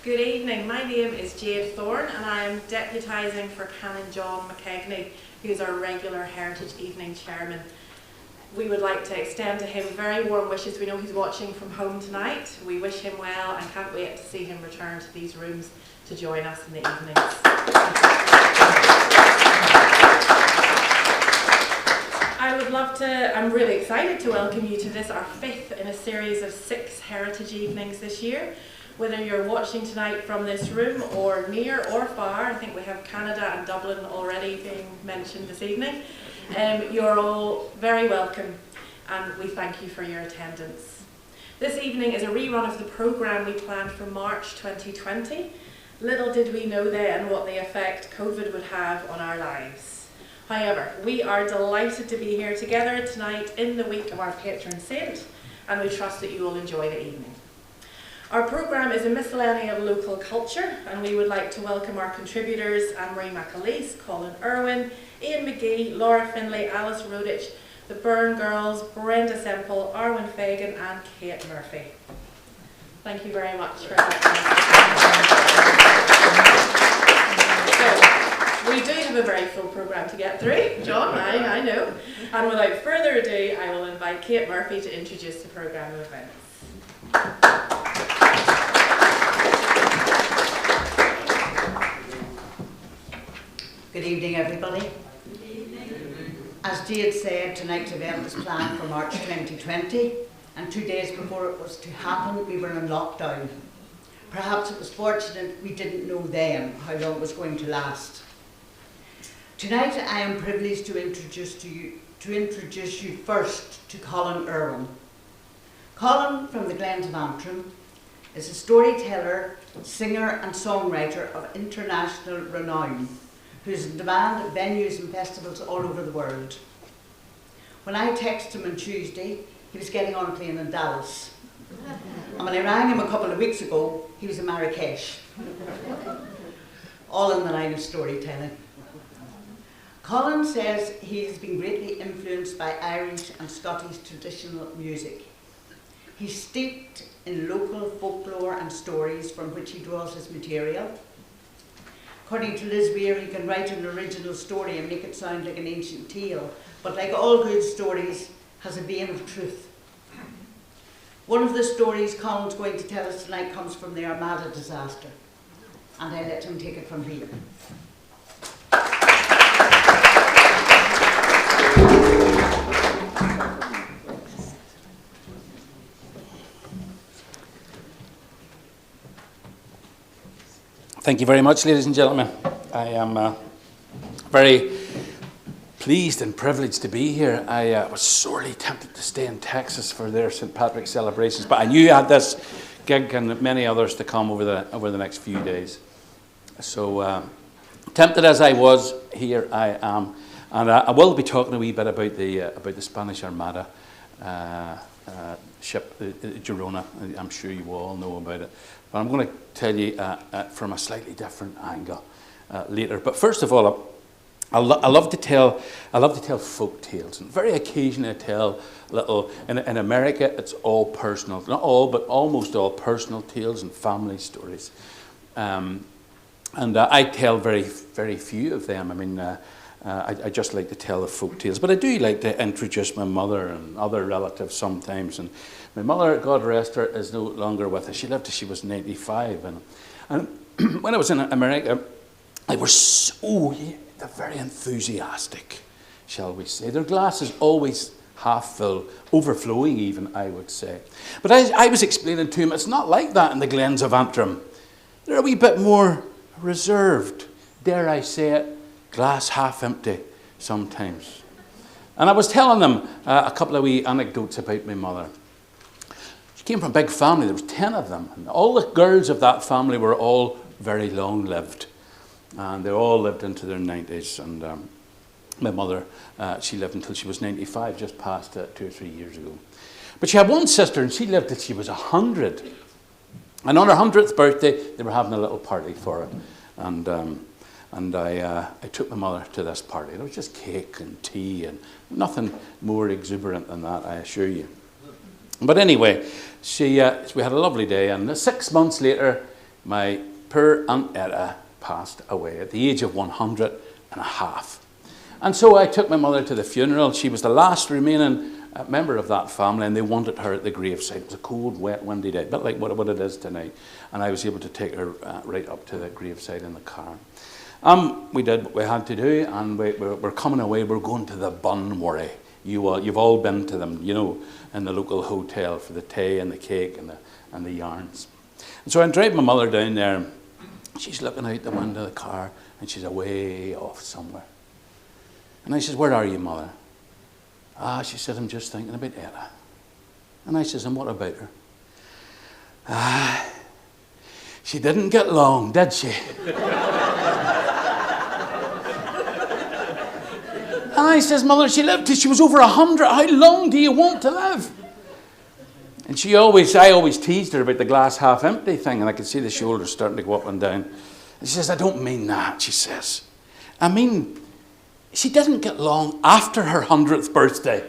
Good evening, my name is Jade Thorne and I am deputising for Canon John McKegney, who's our regular Heritage Evening Chairman. We would like to extend to him very warm wishes. We know he's watching from home tonight. We wish him well and can't wait to see him return to these rooms to join us in the evenings. I'm really excited to welcome you to this, our fifth in a series of 6 Heritage Evenings this year. Whether you're watching tonight from this room or near or far, I think we have Canada and Dublin already being mentioned this evening. You're all very welcome and we thank you for your attendance. This evening is a rerun of the programme we planned for March 2020. Little did we know then what the effect COVID would have on our lives. However, we are delighted to be here together tonight in the week of our patron saint, and we trust that you will enjoy the evening. Our programme is a Miscellany of Local Culture, and we would like to welcome our contributors, Marie McAleese, Colin Urwin, Magee, Laura Finlay, Alice Rohdich, the Byrne girls, Brenda Semple, Arwen Fagen and Kate Murphy. Thank you very much for we do have a very full programme to get through, John, I know. And without further ado, I will invite Kate Murphy to introduce the programme of events. Good evening, everybody. Good evening. As Jade said, tonight's event was planned for March 2020, and 2 days before it was to happen, we were in lockdown. Perhaps it was fortunate we didn't know then how long it was going to last. Tonight, I am privileged to introduce you first to Colin Urwin. Colin, from the Glens of Antrim, is a storyteller, singer and songwriter of international renown, who's in demand at venues and festivals all over the world. When I texted him on Tuesday, he was getting on a plane in Dallas. And when I rang him a couple of weeks ago, he was in Marrakesh. All in the line of storytelling. Colin says he has been greatly influenced by Irish and Scottish traditional music. He's steeped in local folklore and stories from which he draws his material. According to Liz Weir, he can write an original story and make it sound like an ancient tale, but like all good stories, has a vein of truth. One of the stories Colin's going to tell us tonight comes from the Armada disaster, and I let him take it from here. Thank you very much, ladies and gentlemen. I am very pleased and privileged to be here. I was sorely tempted to stay in Texas for their St. Patrick's celebrations, but I knew you had this gig and many others to come over the next few days. So tempted as I was, here I am, and I will be talking a wee bit about the Spanish Armada ship, the Girona. I'm sure you all know about it. But I'm going to tell you from a slightly different angle later. But first of all, I love to tell folk tales, and very occasionally I tell little. In America, it's all personal, not all, but almost all personal tales and family stories. And I tell very, very few of them. I mean, I just like to tell the folk tales, but I do like to introduce my mother and other relatives sometimes. And my mother, God rest her, is no longer with us. She lived till she was 95. And when I was in America, they were they're very enthusiastic, shall we say. Their glass is always half full, overflowing even, I would say. But I was explaining to him, it's not like that in the Glens of Antrim. They're a wee bit more reserved, dare I say it, glass half empty sometimes. And I was telling them a couple of wee anecdotes about my mother. She came from a big family. There was 10 of them. And all the girls of that family were all very long-lived. And they all lived into their 90s. And my mother, she lived until she was 95, just past 2 or 3 years ago. But she had one sister, and she lived till she was 100. And on her 100th birthday, they were having a little party for her. And I took my mother to this party. It was just cake and tea and nothing more exuberant than that, I assure you. But anyway, we had a lovely day, and 6 months later, my poor Aunt Etta passed away at the age of 100 and a half. And so I took my mother to the funeral. She was the last remaining member of that family, and they wanted her at the graveside. It was a cold, wet, windy day, a bit like what it is tonight. And I was able to take her right up to the graveside in the car. We did what we had to do, and we're coming away. We're going to the Bun Worry. You've all been to them, you know, in the local hotel for the tea and the cake and the yarns. And so I drive my mother down there. She's looking out the window of the car, and she's away off somewhere. And I says, "Where are you, Mother?" She said, "I'm just thinking about Ella." And I says, "And what about her?" She didn't get long, did she? And I says, "Mother, she lived till she was over 100. How long do you want to live?" And I always teased her about the glass half empty thing, and I could see the shoulders starting to go up and down. And she says, "I don't mean that," she says. "I mean, she didn't get long after her 100th birthday."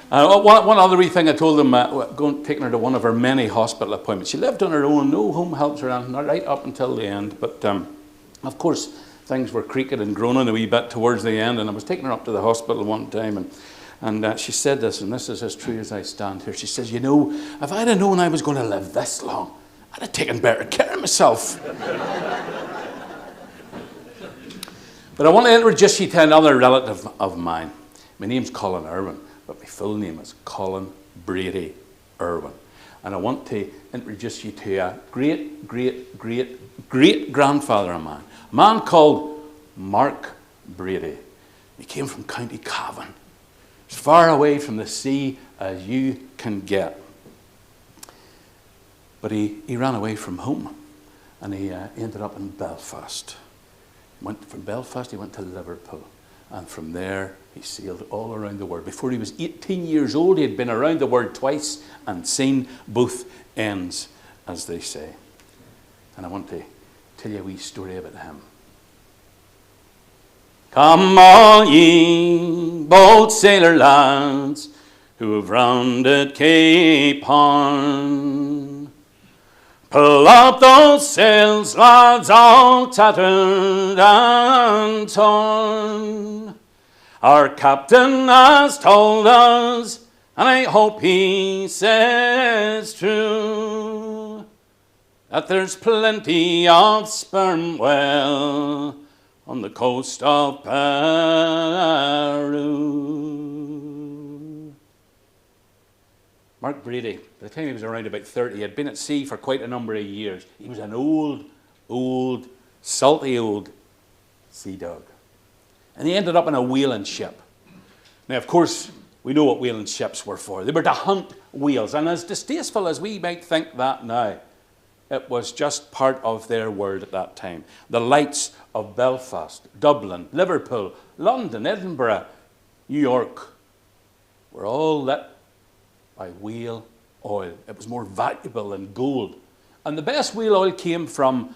One other wee thing I told them, taking her to one of her many hospital appointments. She lived on her own, no home helps or anything, right up until the end. But of course, things were creaking and groaning a wee bit towards the end, and I was taking her up to the hospital one time, and she said this, and this is as true as I stand here. She says, "You know, if I'd have known I was going to live this long, I'd have taken better care of myself." But I want to introduce you to another relative of mine. My name's Colin Urwin, but my full name is Colin Brady Urwin. And I want to introduce you to a great-great-great-great-grandfather of mine, a man called Mark Brady. He came from County Cavan, as far away from the sea as you can get. But he ran away from home, and he ended up in Belfast. From Belfast, he went to Liverpool, and from there he sailed all around the world. Before he was 18 years old, he had been around the world twice and seen both ends, as they say. And I want to tell you a wee story about him. Come all ye bold sailor lads who have rounded Cape Horn. Pull up those sails, lads, all tattered and torn. Our captain has told us, and I hope he says true, that there's plenty of sperm whale on the coast of Peru. Mark Brady, by the time he was around about 30, he had been at sea for quite a number of years. He was an old, salty old sea dog. And he ended up in a whaling ship. Now, of course, we know what whaling ships were for. They were to hunt whales. And as distasteful as we might think that now, it was just part of their world at that time. The lights of Belfast, Dublin, Liverpool, London, Edinburgh, New York were all lit by whale oil. It was more valuable than gold. And the best whale oil came from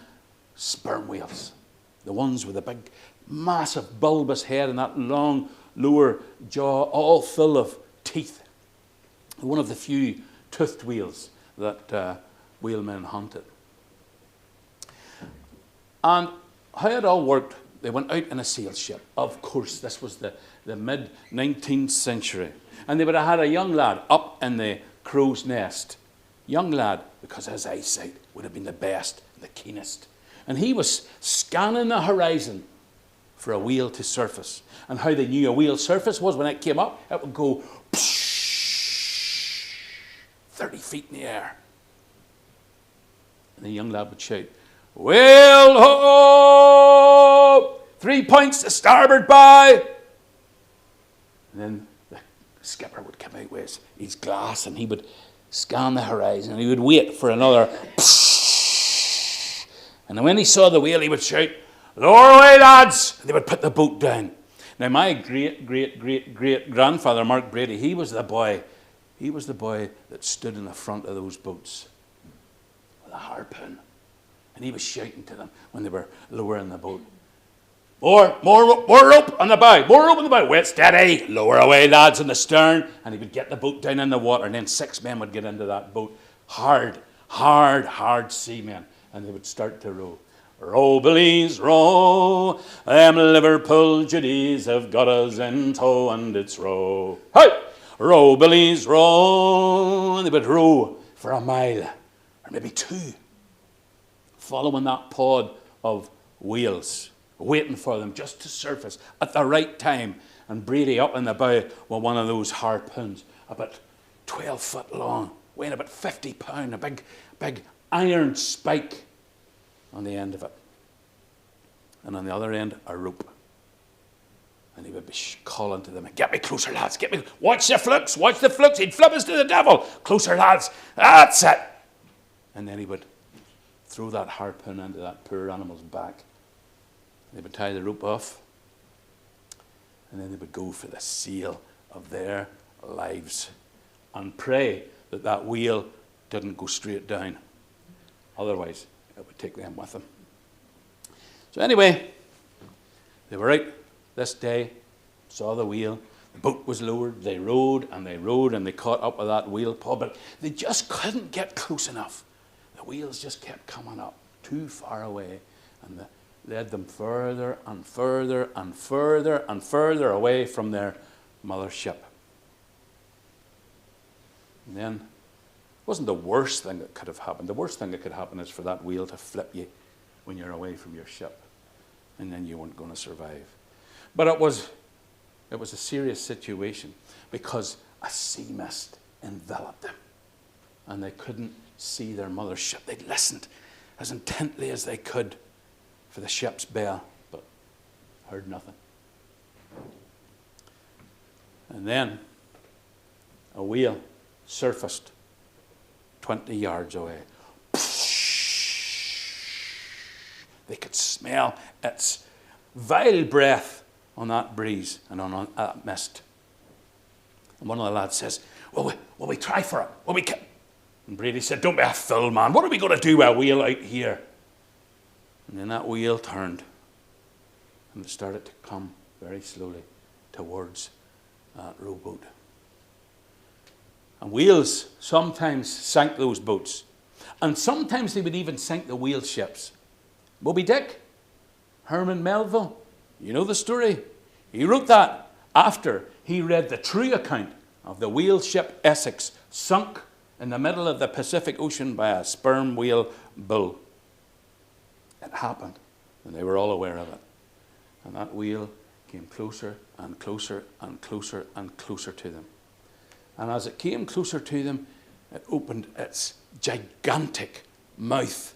sperm whales. The ones with a big, massive, bulbous head and that long lower jaw, all full of teeth. One of the few toothed whales that whalemen hunted. And how it all worked, they went out in a sail ship. Of course, this was the mid-19th century. And they would have had a young lad up in the crow's nest. Young lad, because his eyesight would have been the best, the keenest. And he was scanning the horizon for a whale to surface. And how they knew a whale surface was when it came up, it would go 30 feet in the air. And the young lad would shout, "Whale ho! 3 points to starboard bow!" And then the skipper would come out with his glass and he would scan the horizon and he would wait for another. And then when he saw the whale, he would shout, "Lower away, lads!" And they would put the boat down. Now, my great-great-great-great-grandfather, Mark Brady, he was the boy that stood in the front of those boats with a harpoon. And he was shouting to them when they were lowering the boat. More rope on the bow. More rope on the bow. Wait, steady. Lower away, lads, in the stern. And he would get the boat down in the water. And then 6 men would get into that boat. Hard seamen. And they would start to row. Row, bullies, row. Them Liverpool Judies have got us in tow, and it's row. Hey! Row, bullies, row. And they would row for a mile, or maybe 2, following that pod of whales, waiting for them just to surface at the right time. And Brady up in the bow with one of those harpoons, about 12 foot long, weighing about 50 pounds, a big iron spike on the end of it. And on the other end, a rope. And he would be calling to them, get me closer, lads, get me, watch the flukes, he'd flip us to the devil. Closer, lads, that's it. And then he would throw that harpoon into that poor animal's back. They would tie the rope off, and then they would go for the seal of their lives and pray that that wheel didn't go straight down. Otherwise, it would take them with them. So anyway, they were out this day, saw the wheel. The boat was lowered. They rowed, and they caught up with that wheel pod, but they just couldn't get close enough. The wheels just kept coming up too far away, and they led them further and further and further and further away from their mother ship. And then, it wasn't the worst thing that could have happened. The worst thing that could happen is for that wheel to flip you when you're away from your ship, and then you weren't going to survive. But it was a serious situation, because a sea mist enveloped them, and they couldn't see their mother's ship. They listened as intently as they could for the ship's bell, but heard nothing. And then a wheel surfaced 20 yards away. They could smell its vile breath on that breeze and on that mist. And one of the lads says, will we try for it? And Brady said, don't be a fool, man. What are we going to do with a wheel out here? And then that wheel turned, and it started to come very slowly towards that rowboat. And wheels sometimes sank those boats. And sometimes they would even sink the wheel ships. Moby Dick, Herman Melville, you know the story. He wrote that after he read the true account of the whale ship Essex, sunk in the middle of the Pacific Ocean by a sperm whale bull. It happened, and they were all aware of it. And that whale came closer and closer and closer and closer to them. And as it came closer to them, it opened its gigantic mouth.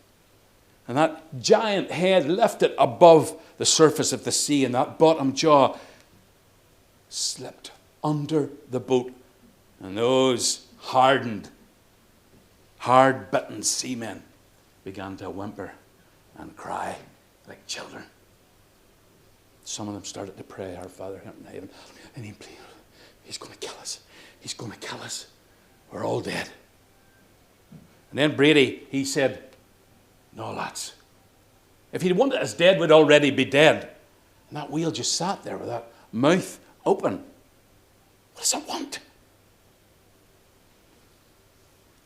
And that giant head lifted above the surface of the sea, and that bottom jaw slipped under the boat. And those hardened, hard-bitten seamen began to whimper and cry like children. Some of them started to pray, Our Father in heaven. And he pleaded, he's going to kill us. He's going to kill us. We're all dead. And then Brady, he said, no, lads. If he'd wanted us dead, we'd already be dead. And that whale just sat there with that mouth open. What does it want?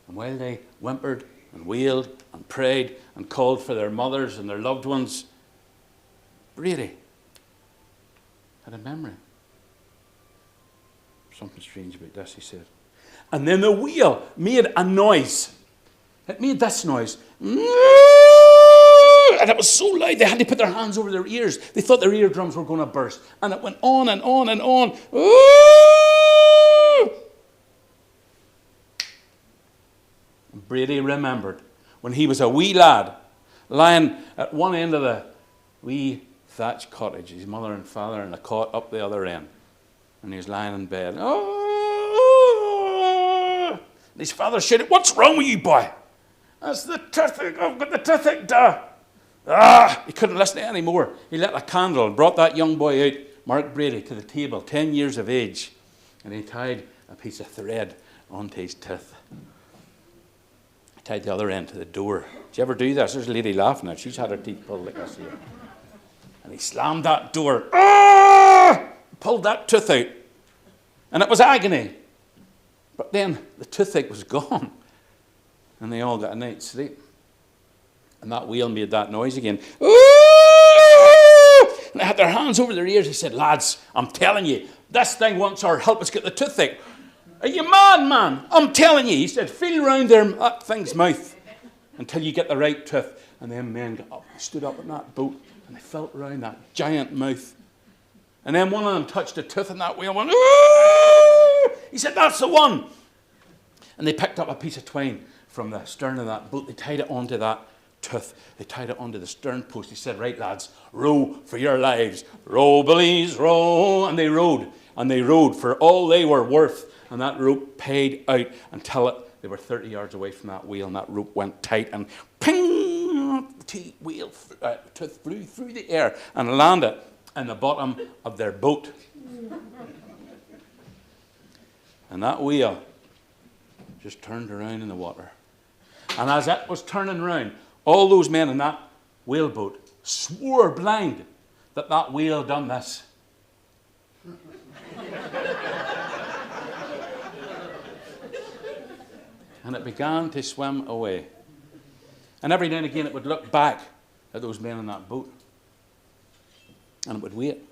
And while they whimpered and wailed and prayed and called for their mothers and their loved ones, Brady had a memory. Something strange about this, he said. And then the wheel made a noise. It made this noise. And it was so loud they had to put their hands over their ears. They thought their eardrums were going to burst. And it went on and on and on. Brady remembered when he was a wee lad lying at one end of the wee thatched cottage, his mother and father in a cot up the other end. And he was lying in bed. And his father shouted, "What's wrong with you, boy?" "That's the toothache. I've got the toothache, da." He couldn't listen to it anymore. He lit a candle and brought that young boy out, Mark Brady, to the table, 10 years of age. And he tied a piece of thread onto his tooth. He tied the other end to the door. Did you ever do this? There's a lady laughing at. She's had her teeth pulled like this here. And he slammed that door, ah! Pulled that tooth out. And it was agony. But then the toothache was gone. And they all got a night's sleep. And that wheel made that noise again. Ooh! And they had their hands over their ears. He said, lads, I'm telling you, this thing wants our help us get the toothache. Are you mad, man? I'm telling you. He said, feel round that thing's mouth until you get the right tooth. And then men got up, stood up in that boat, and they felt round that giant mouth. And then one of them touched a tooth in that wheel and went, ooh! He said, that's the one. And they picked up a piece of twine from the stern of that boat. They tied it onto that tooth. They tied it onto the stern post. He said, right, lads, row for your lives. Row, bullies, row. And they rowed. And they rowed for all they were worth. And that rope paid out until they were 30 yards away from that wheel. And that rope went tight. And ping! The tooth flew through the air and landed in the bottom of their boat. And that wheel just turned around in the water. And as it was turning round, all those men in that whaleboat swore blind that that wheel done this. And it began to swim away. And every now and again it would look back at those men in that boat. And it would wait.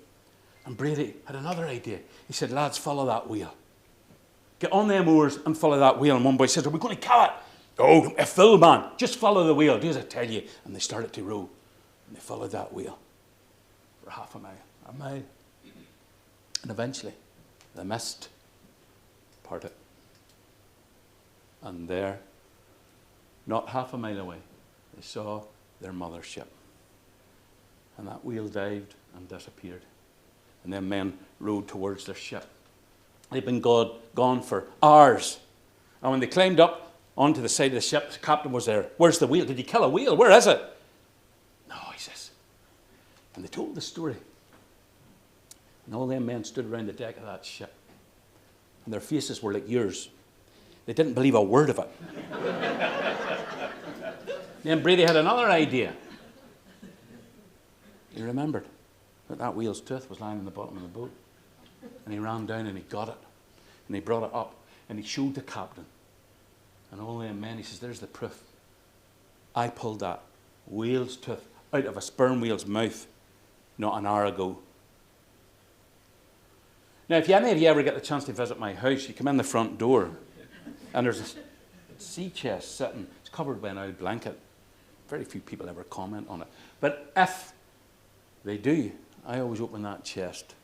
And Brady had another idea. He said, lads, follow that wheel. Get on them oars and follow that wheel. And one boy said, are we going to kill it? Oh, a fool, man. Just follow the wheel. Do as I tell you. And they started to row. And they followed that wheel for half a mile. And eventually, the mist parted. And there, not half a mile away, they saw their mother's ship. And that wheel dived and disappeared. And then men rowed towards their ship. They'd been gone for hours. And when they climbed up onto the side of the ship, the captain was there. Where's the wheel? Did you kill a wheel? Where is it? No, he says. And they told the story. And all them men stood around the deck of that ship. And their faces were like yours. They didn't believe a word of it. Then Brady had another idea. He remembered that wheel's tooth was lying in the bottom of the boat. And he ran down and he got it. And he brought it up and he showed the captain. And all them men, he says, there's the proof. I pulled that whale's tooth out of a sperm whale's mouth not an hour ago. Now, if any of you ever get the chance to visit my house, you come in the front door and there's a sea chest sitting. It's covered by an old blanket. Very few people ever comment on it. But if they do, I always open that chest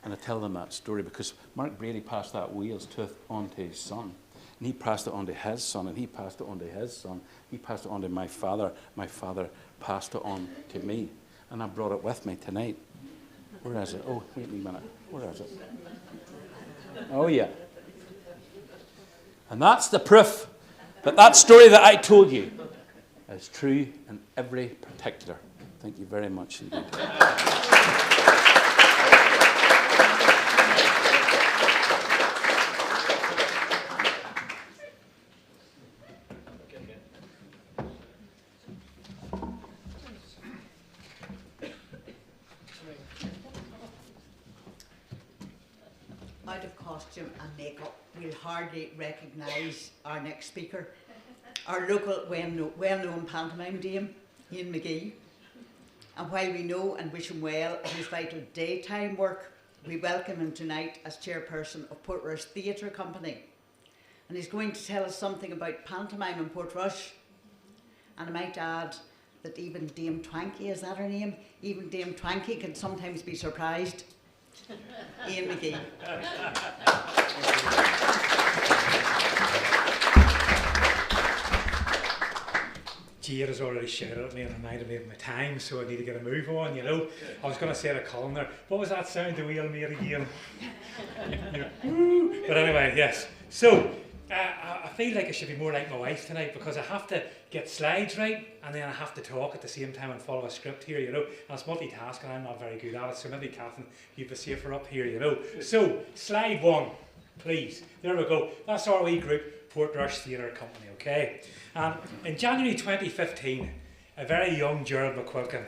and I tell them that story because Mark Brady passed that whale's tooth on to his son. And he passed it on to his son, and he passed it on to his son. He passed it on to my father. My father passed it on to me. And I brought it with me tonight. Where is it? Oh, wait a minute. Where is it? Oh, yeah. And that's the proof that that story that I told you is true in every particular. Thank you very much indeed. Out of costume and makeup, we'll hardly recognise our next speaker, our local well-known pantomime dame, Ian Magee. And while we know and wish him well in his vital daytime work, we welcome him tonight as chairperson of Portrush Theatre Company. And he's going to tell us something about pantomime in Portrush. And I might add that even Dame Twanky, is that her name? Even Dame Twanky can sometimes be surprised. Ian Magee. Gia has already shouted at me and reminded me of my time, so I need to get a move on, you know. I was going to say to Colin there, what was that sound the wheel made again? But anyway, yes. So, I feel like I should be more like my wife tonight because I have to get slides right and then I have to talk at the same time and follow a script here, you know. And it's multitasking, I'm not very good at it, so maybe Catherine, you'd be safer up here, you know. So, slide one, please. There we go. That's our wee group, Portrush Theatre Company, okay? In January 2015, a very young Gerald McQuilkin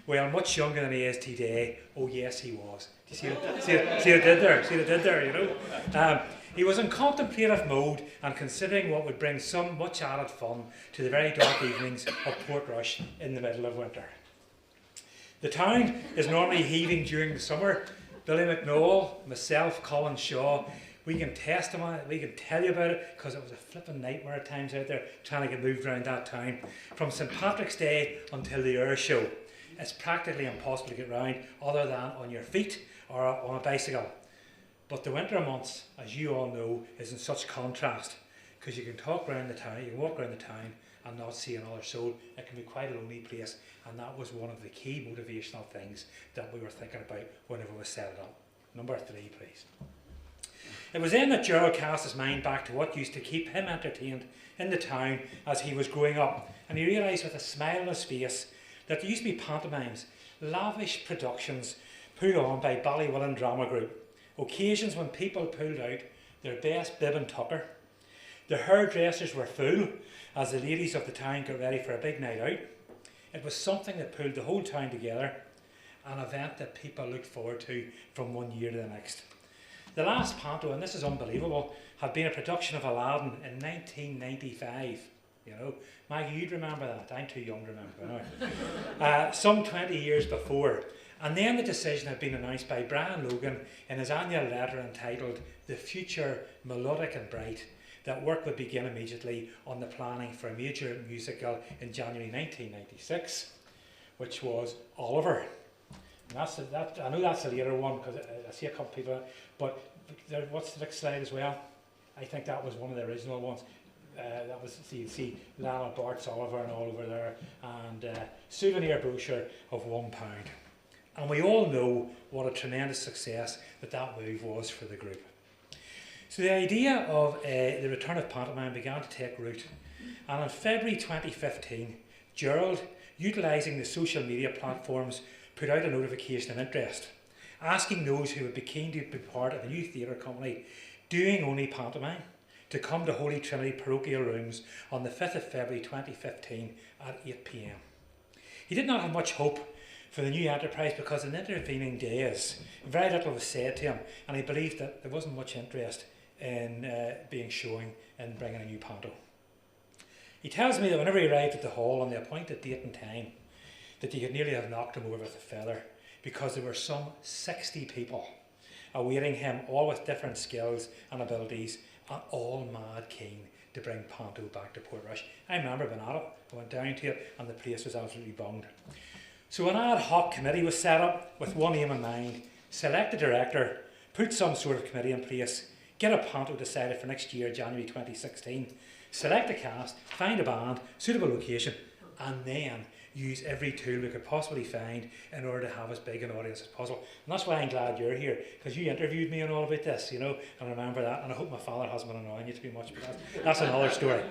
Well, much younger than he is today. Oh yes, he was. Do you see what I did there? See what I did there, you know? He was in contemplative mode and considering what would bring some much added fun to the very dark evenings of Portrush in the middle of winter. The town is normally heaving during the summer. Billy McNaull, myself, Colin Shaw, we can testify, we can tell you about it because it was a flipping nightmare at times out there trying to get moved around that town. From St Patrick's Day until the Air Show, it's practically impossible to get round other than on your feet or on a bicycle. But the winter months, as you all know, is in such contrast because you can talk around the town, you can walk around the town and not see another soul. It can be quite a lonely place, and that was one of the key motivational things that we were thinking about whenever we set it up. Number 3, please. It was then that Gerald cast his mind back to what used to keep him entertained in the town as he was growing up, and he realised with a smile on his face that there used to be pantomimes, lavish productions put on by Ballywillan Drama Group, occasions when people pulled out their best bib and tucker. The hairdressers were full as the ladies of the town got ready for a big night out. It was something that pulled the whole town together, an event that people looked forward to from one year to the next. The last panto, and this is unbelievable, had been a production of Aladdin in 1995. You know, Maggie, you'd remember that. I'm too young to remember now. Some 20 years before. And then the decision had been announced by Brian Logan in his annual letter entitled The Future Melodic and Bright, that work would begin immediately on the planning for a major musical in January 1996, which was Oliver. And I know that's a later one because I see a couple of people, but what's the next slide as well? I think that was one of the original ones. That was, you see Lana Bart's Oliver and all over there, and souvenir brochure of £1. And we all know what a tremendous success that move was for the group. So the idea of the return of pantomime began to take root, and in February 2015, Gerald, utilising the social media platforms, put out a notification of interest, asking those who would be keen to be part of a new theatre company doing only pantomime to come to Holy Trinity Parochial Rooms on the 5th of February 2015 at 8 p.m. He did not have much hope for the new enterprise because in the intervening days, very little was said to him, and he believed that there wasn't much interest in being showing and bringing a new panto. He tells me that whenever he arrived at the hall on the appointed date and time, that you could nearly have knocked him over with a feather because there were some 60 people awaiting him, all with different skills and abilities, and all mad keen to bring panto back to Portrush. I remember being at it, I went down to it, and the place was absolutely bunged. So an ad hoc committee was set up with one aim in mind: select a director, put some sort of committee in place, get a panto decided for next year, January 2016, select a cast, find a band, suitable location, and then use every tool we could possibly find in order to have as big an audience as possible. And that's why I'm glad you're here, because you interviewed me and all about this, you know, and I remember that, and I hope my father hasn't been annoying you too much, but that's another story.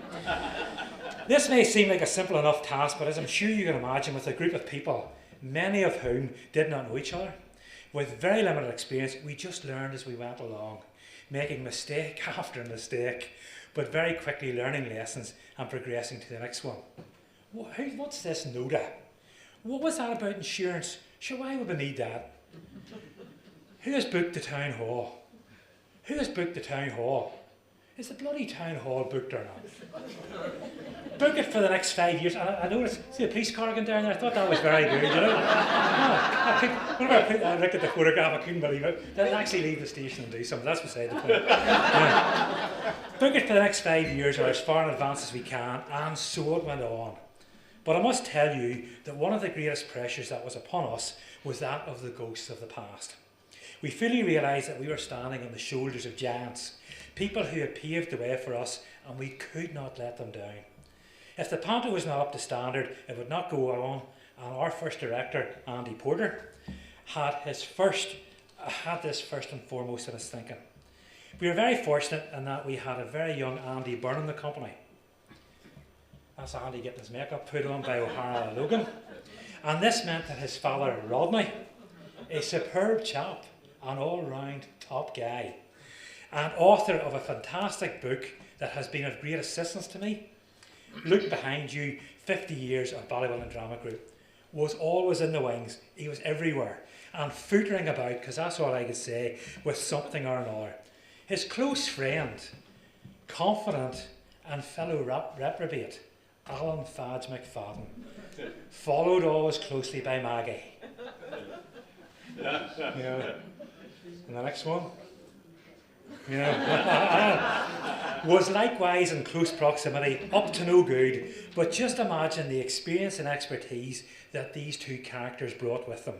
This may seem like a simple enough task, but as I'm sure you can imagine, with a group of people, many of whom did not know each other, with very limited experience, we just learned as we went along, making mistake after mistake, but very quickly learning lessons and progressing to the next one. What's this NODA? What was that about insurance? Sure, why would we need that? Who has booked the town hall? Who has booked the town hall? Is the bloody town hall booked or not? Book it for the next 5 years. And I noticed, see the police car going down there? I thought that was very good, you know. Whenever I looked at the photograph, I couldn't believe it. They'll actually leave the station and do something. That's beside the point. Yeah. Book it for the next 5 years or as far in advance as we can. And so it went on. But I must tell you that one of the greatest pressures that was upon us was that of the ghosts of the past. We fully realised that we were standing on the shoulders of giants, people who had paved the way for us, and we could not let them down. If the panto was not up to standard, it would not go on, and our first director, Andy Porter, had this first and foremost in his thinking. We were very fortunate in that we had a very young Andy Byrne in the company. That's Andy getting his makeup put on by O'Hara Logan. And this meant that his father, Rohdich, a superb chap, an all-round top guy, and author of a fantastic book that has been of great assistance to me, Look Behind You, 50 Years of Ballywillan Drama Group, was always in the wings. He was everywhere and footering about, because that's all I could say, with something or another. His close friend, confident and fellow reprobate, Arwen Fagen, followed always closely by Magee. And the next one, was likewise in close proximity, up to no good, but just imagine the experience and expertise that these two characters brought with them.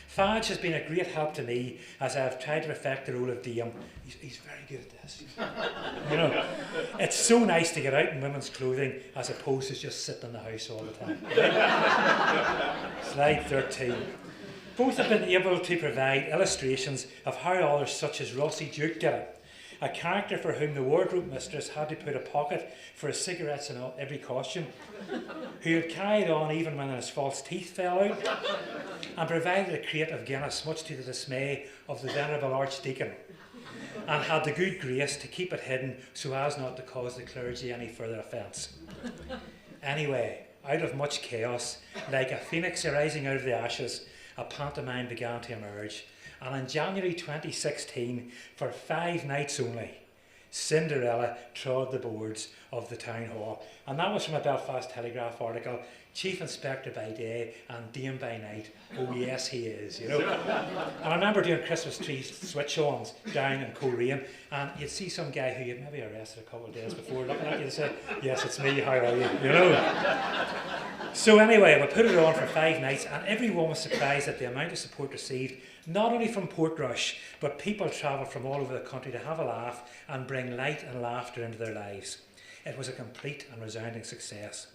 Fadge has been a great help to me as I have tried to perfect the role of Dame. He's very good at this. It's so nice to get out in women's clothing as opposed to just sitting in the house all the time. Slide 13. Both have been able to provide illustrations of how others such as Rossie Duke did it, a character for whom the wardrobe mistress had to put a pocket for his cigarettes in every costume, who had carried on even when his false teeth fell out, and provided a crate of Guinness, much to the dismay of the venerable Archdeacon, and had the good grace to keep it hidden so as not to cause the clergy any further offence. Anyway, out of much chaos, like a phoenix arising out of the ashes, a pantomime began to emerge, and in January 2016, for 5 nights only, Cinderella trod the boards of the town hall. And that was from a Belfast Telegraph article, Chief Inspector by day and Dame by night. Oh yes, he is, And I remember doing Christmas tree switch-ons down in Coleraine, and you'd see some guy who you'd maybe arrested a couple of days before looking at you and say, yes, it's me, how are you, So anyway, we put it on for 5 nights, and everyone was surprised at the amount of support received, not only from Portrush, but people travelled from all over the country to have a laugh and bring light and laughter into their lives. It was a complete and resounding success.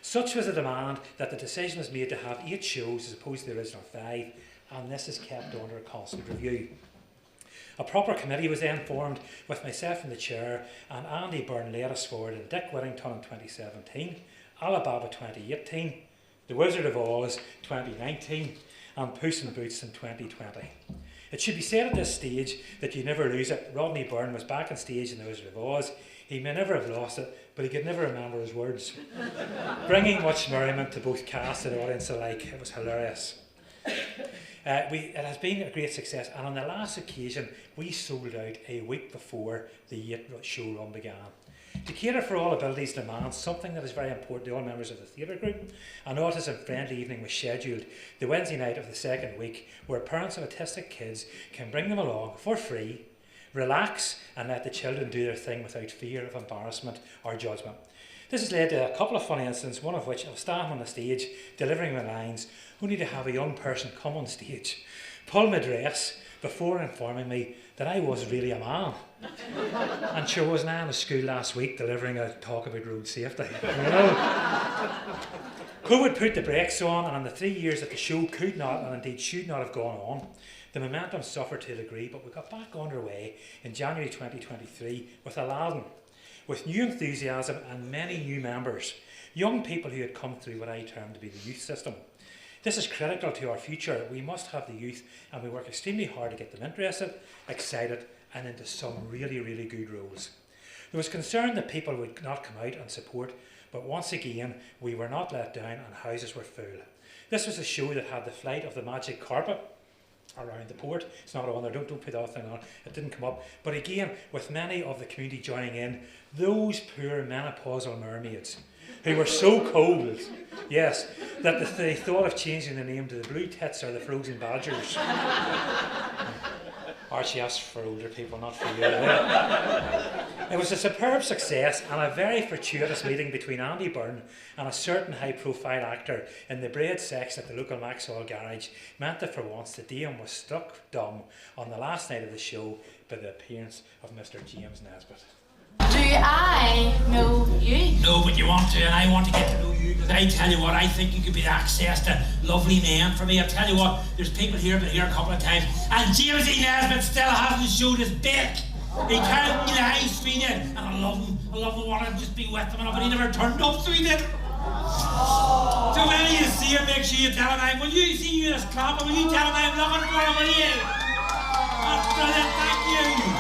Such was the demand that the decision was made to have 8 shows as opposed to the original 5, and this is kept under a constant review. A proper committee was then formed with myself in the chair, and Andy Byrne led us forward, and Dick Whittington in 2017, Alibaba 2018, The Wizard of Oz 2019, and Puss in Boots in 2020. It should be said at this stage that you never lose it. Rodney Byrne was back on stage in The Wizard of Oz. He may never have lost it, but he could never remember his words, bringing much merriment to both cast and audience alike. It was hilarious. It has been a great success, and on the last occasion we sold out a week before the 8 show run began. To cater for all abilities demands, something that is very important to all members of the theatre group, an autism-friendly evening was scheduled the Wednesday night of the second week, where parents of autistic kids can bring them along for free, relax, and let the children do their thing without fear of embarrassment or judgment. This has led to a couple of funny incidents, one of which I was standing on the stage delivering my lines, only to have a young person come on stage, pull my dress before informing me that I was really a man. And sure wasn't I in a school last week delivering a talk about road safety. COVID put the brakes on, and in the 3 years that the show could not and indeed should not have gone on, the momentum suffered to a degree, but we got back underway in January 2023 with Aladdin, with new enthusiasm and many new members, young people who had come through what I term to be the youth system. This is critical to our future. We must have the youth, and we work extremely hard to get them interested, excited, and into some really, really good roles. There was concern that people would not come out and support, but once again, we were not let down and houses were full. This was a show that had the flight of the magic carpet around the port. It's not on there, don't put that thing on, it didn't come up. But again, with many of the community joining in, those poor menopausal mermaids who were so cold, yes, that they thought of changing the name to the Blue Tits or the Frozen Badgers. Archie, that's for older people, not for you. It was a superb success and a very fortuitous meeting between Andy Byrne and a certain high-profile actor in the braid section at the local Maxwell garage meant that for once the Dame was struck dumb on the last night of the show by the appearance of Mr. James Nesbitt. Do I know you? No, but you want to, and I want to get to know you, because I tell you what, I think you could be access to lovely men for me. I tell you what, there's people here, been here a couple of times, and James E. Nesbitt still hasn't showed his dick. He can't be live stream it, and I love him, want to just be with him, but he never turned up, so he did. So when you see him, make sure you tell him, will you see you in this club, and will you tell him I'm looking for him, will you? That's brilliant, thank you.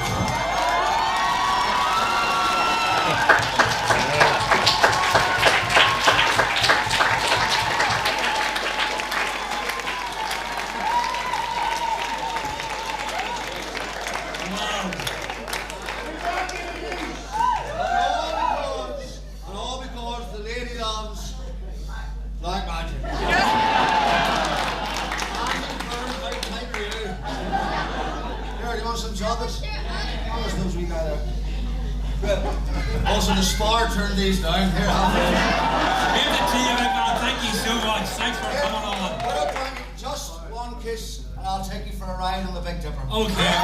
Also, the spar turned these down. Here, have it. Give it to you, big man. Thank you so much. Thanks for coming on. Well, Tommy, just one kiss, and I'll take you for a ride on the Big Dipper. Okay.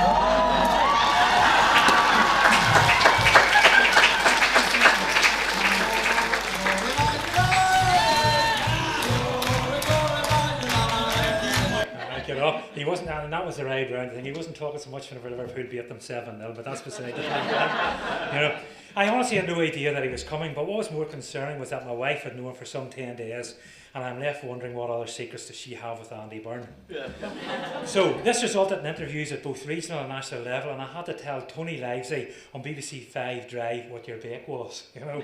You know, he wasn't, and that was the ride round thing. He wasn't talking so much whenever Liverpool beat them 7-0, but that's beside the point. You know, I honestly had no idea that he was coming, but what was more concerning was that my wife had known for some 10 days, and I'm left wondering what other secrets does she have with Andy Byrne. Yeah. So this resulted in interviews at both regional and national level, and I had to tell Tony Livesey on BBC 5 Drive what your bake was. You know,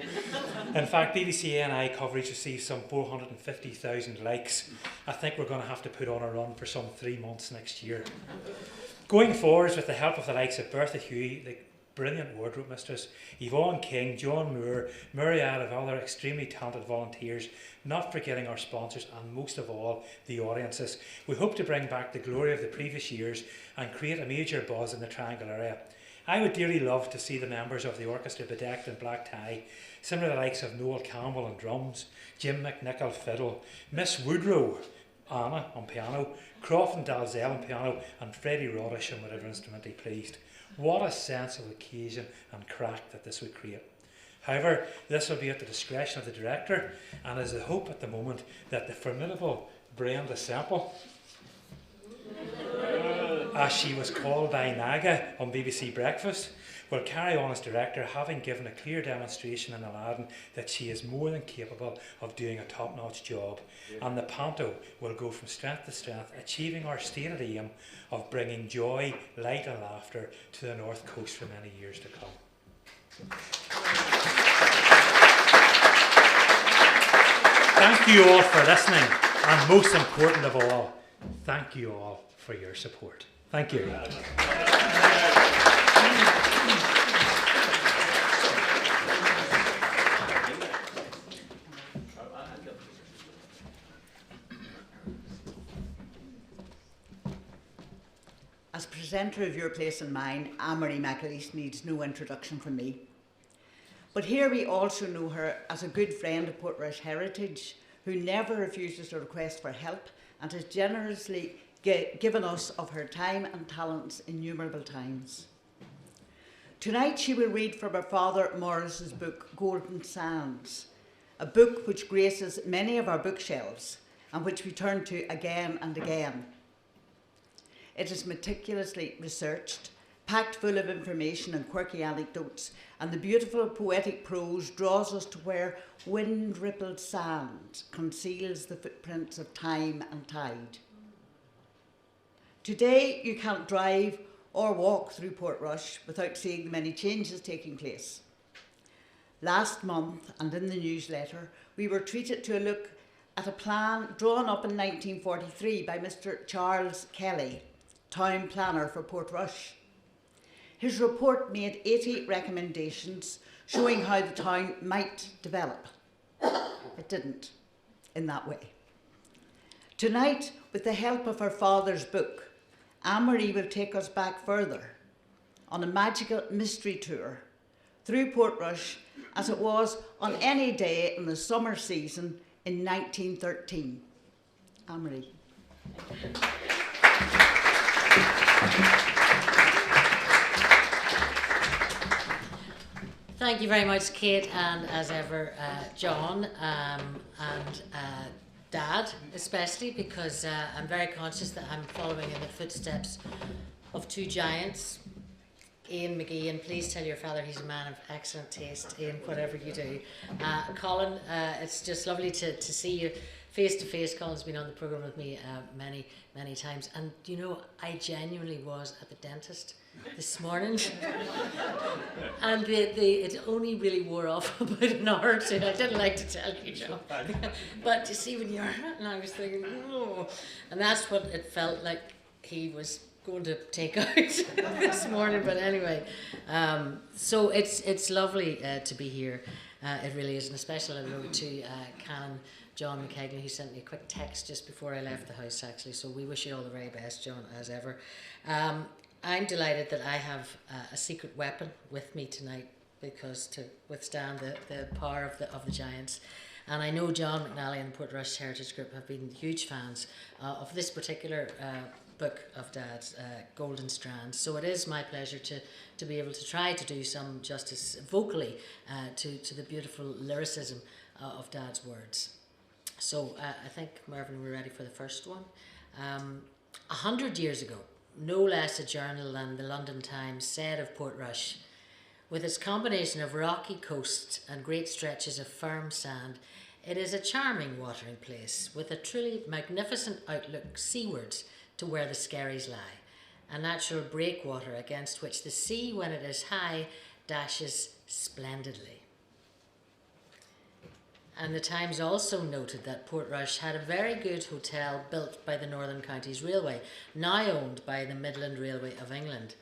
in fact, BBC ANI coverage received some 450,000 likes. I think we're going to have to put on a run for some 3 months next year. Going forwards, with the help of the likes of Bertha Huey, the brilliant wardrobe mistress, Yvonne King, John Moore, myriad of other extremely talented volunteers, not forgetting our sponsors and most of all the audiences, we hope to bring back the glory of the previous years and create a major buzz in the Triangle area. I would dearly love to see the members of the orchestra bedecked in black tie, similar to the likes of Noel Campbell on drums, Jim McNichol fiddle, Miss Woodrow Anna on piano, Crofton Dalzell on piano, and Freddie Rohdich on whatever instrument he pleased. What a sense of occasion and crack that this would create. However, this will be at the discretion of the director, and is the hope at the moment that the formidable Brenda Semple, as she was called by Naga on BBC Breakfast, will carry on as director, having given a clear demonstration in Aladdin that she is more than capable of doing a top-notch job. Yeah. And the panto will go from strength to strength, achieving our stated aim of bringing joy, light and laughter to the North Coast for many years to come. Thank you all for listening, and most important of all, thank you all for your support. Thank you. As presenter of Your Place and Mine, Marie McAleese needs no introduction from me. But here we also know her as a good friend of Portrush heritage, who never refuses a request for help and has generously given us of her time and talents innumerable times. Tonight she will read from her father Morris's book Golden Sands, a book which graces many of our bookshelves and which we turn to again and again. It is meticulously researched, packed full of information and quirky anecdotes, and the beautiful poetic prose draws us to where wind-rippled sand conceals the footprints of time and tide. Today you can't drive or walk through Portrush without seeing the many changes taking place. Last month, and in the newsletter, we were treated to a look at a plan drawn up in 1943 by Mr. Charles Kelly, town planner for Portrush. His report made 80 recommendations showing how the town might develop. It didn't in that way. Tonight, with the help of her father's book, Anne-Marie will take us back further on a magical mystery tour through Portrush as it was on any day in the summer season in 1913. Anne-Marie. Thank you very much, Kate, and as ever, John, and Dad, especially, because I'm very conscious that I'm following in the footsteps of two giants, Ian Magee, and please tell your father he's a man of excellent taste in whatever you do. Colin, it's just lovely to see you face to face. Colin's been on the programme with me many times, and you know, I genuinely was at the dentist this morning and it only really wore off about an hour or two. I didn't like to tell you, John, but you see when you're, and I was thinking, oh, and that's what it felt like he was going to take out this morning. But anyway, so it's lovely to be here. It really is, and a special hello to Canon John McKegley, who sent me a quick text just before I left the house, actually. So we wish you all the very best, John, as ever. I'm delighted that I have a secret weapon with me tonight. because to withstand the power of the giants. And I know John McNally and the Portrush Heritage Group have been huge fans of this particular book of Dad's, Golden Strands. So it is my pleasure to be able to try to do some justice vocally to the beautiful lyricism of Dad's words. So I think, Mervyn, we're ready for the first one. 100 years ago, no less a journal than the London Times said of Portrush, with its combination of rocky coasts and great stretches of firm sand, it is a charming watering place with a truly magnificent outlook seawards to where the skerries lie, a natural breakwater against which the sea, when it is high, dashes splendidly. And the Times also noted that Portrush had a very good hotel built by the Northern Counties Railway, now owned by the Midland Railway of England.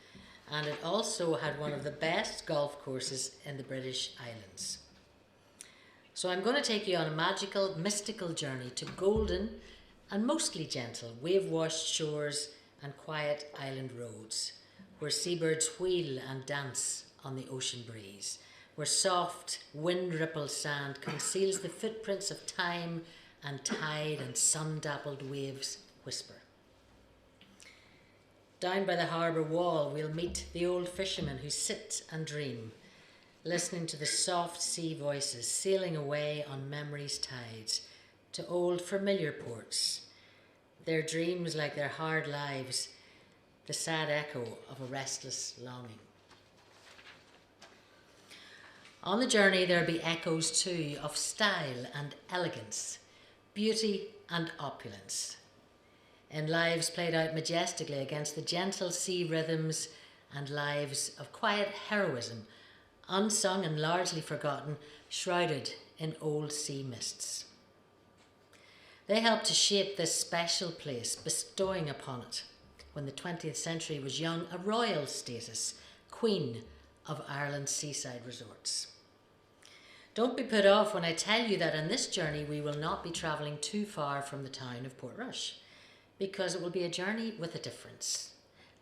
And it also had one of the best golf courses in the British Islands. So I'm going to take you on a magical, mystical journey to golden and mostly gentle, wave-washed shores and quiet island roads, where seabirds wheel and dance on the ocean breeze, where soft, wind-rippled sand conceals the footprints of time and tide and sun-dappled waves whisper. Down by the harbour wall, we'll meet the old fishermen who sit and dream, listening to the soft sea voices sailing away on memory's tides to old familiar ports, their dreams like their hard lives, the sad echo of a restless longing. On the journey, there'll be echoes too of style and elegance, beauty and opulence, in lives played out majestically against the gentle sea rhythms and lives of quiet heroism, unsung and largely forgotten, shrouded in old sea mists. They helped to shape this special place, bestowing upon it, when the 20th century was young, a royal status, Queen of Ireland's seaside resorts. Don't be put off when I tell you that on this journey we will not be travelling too far from the town of Portrush, because it will be a journey with a difference,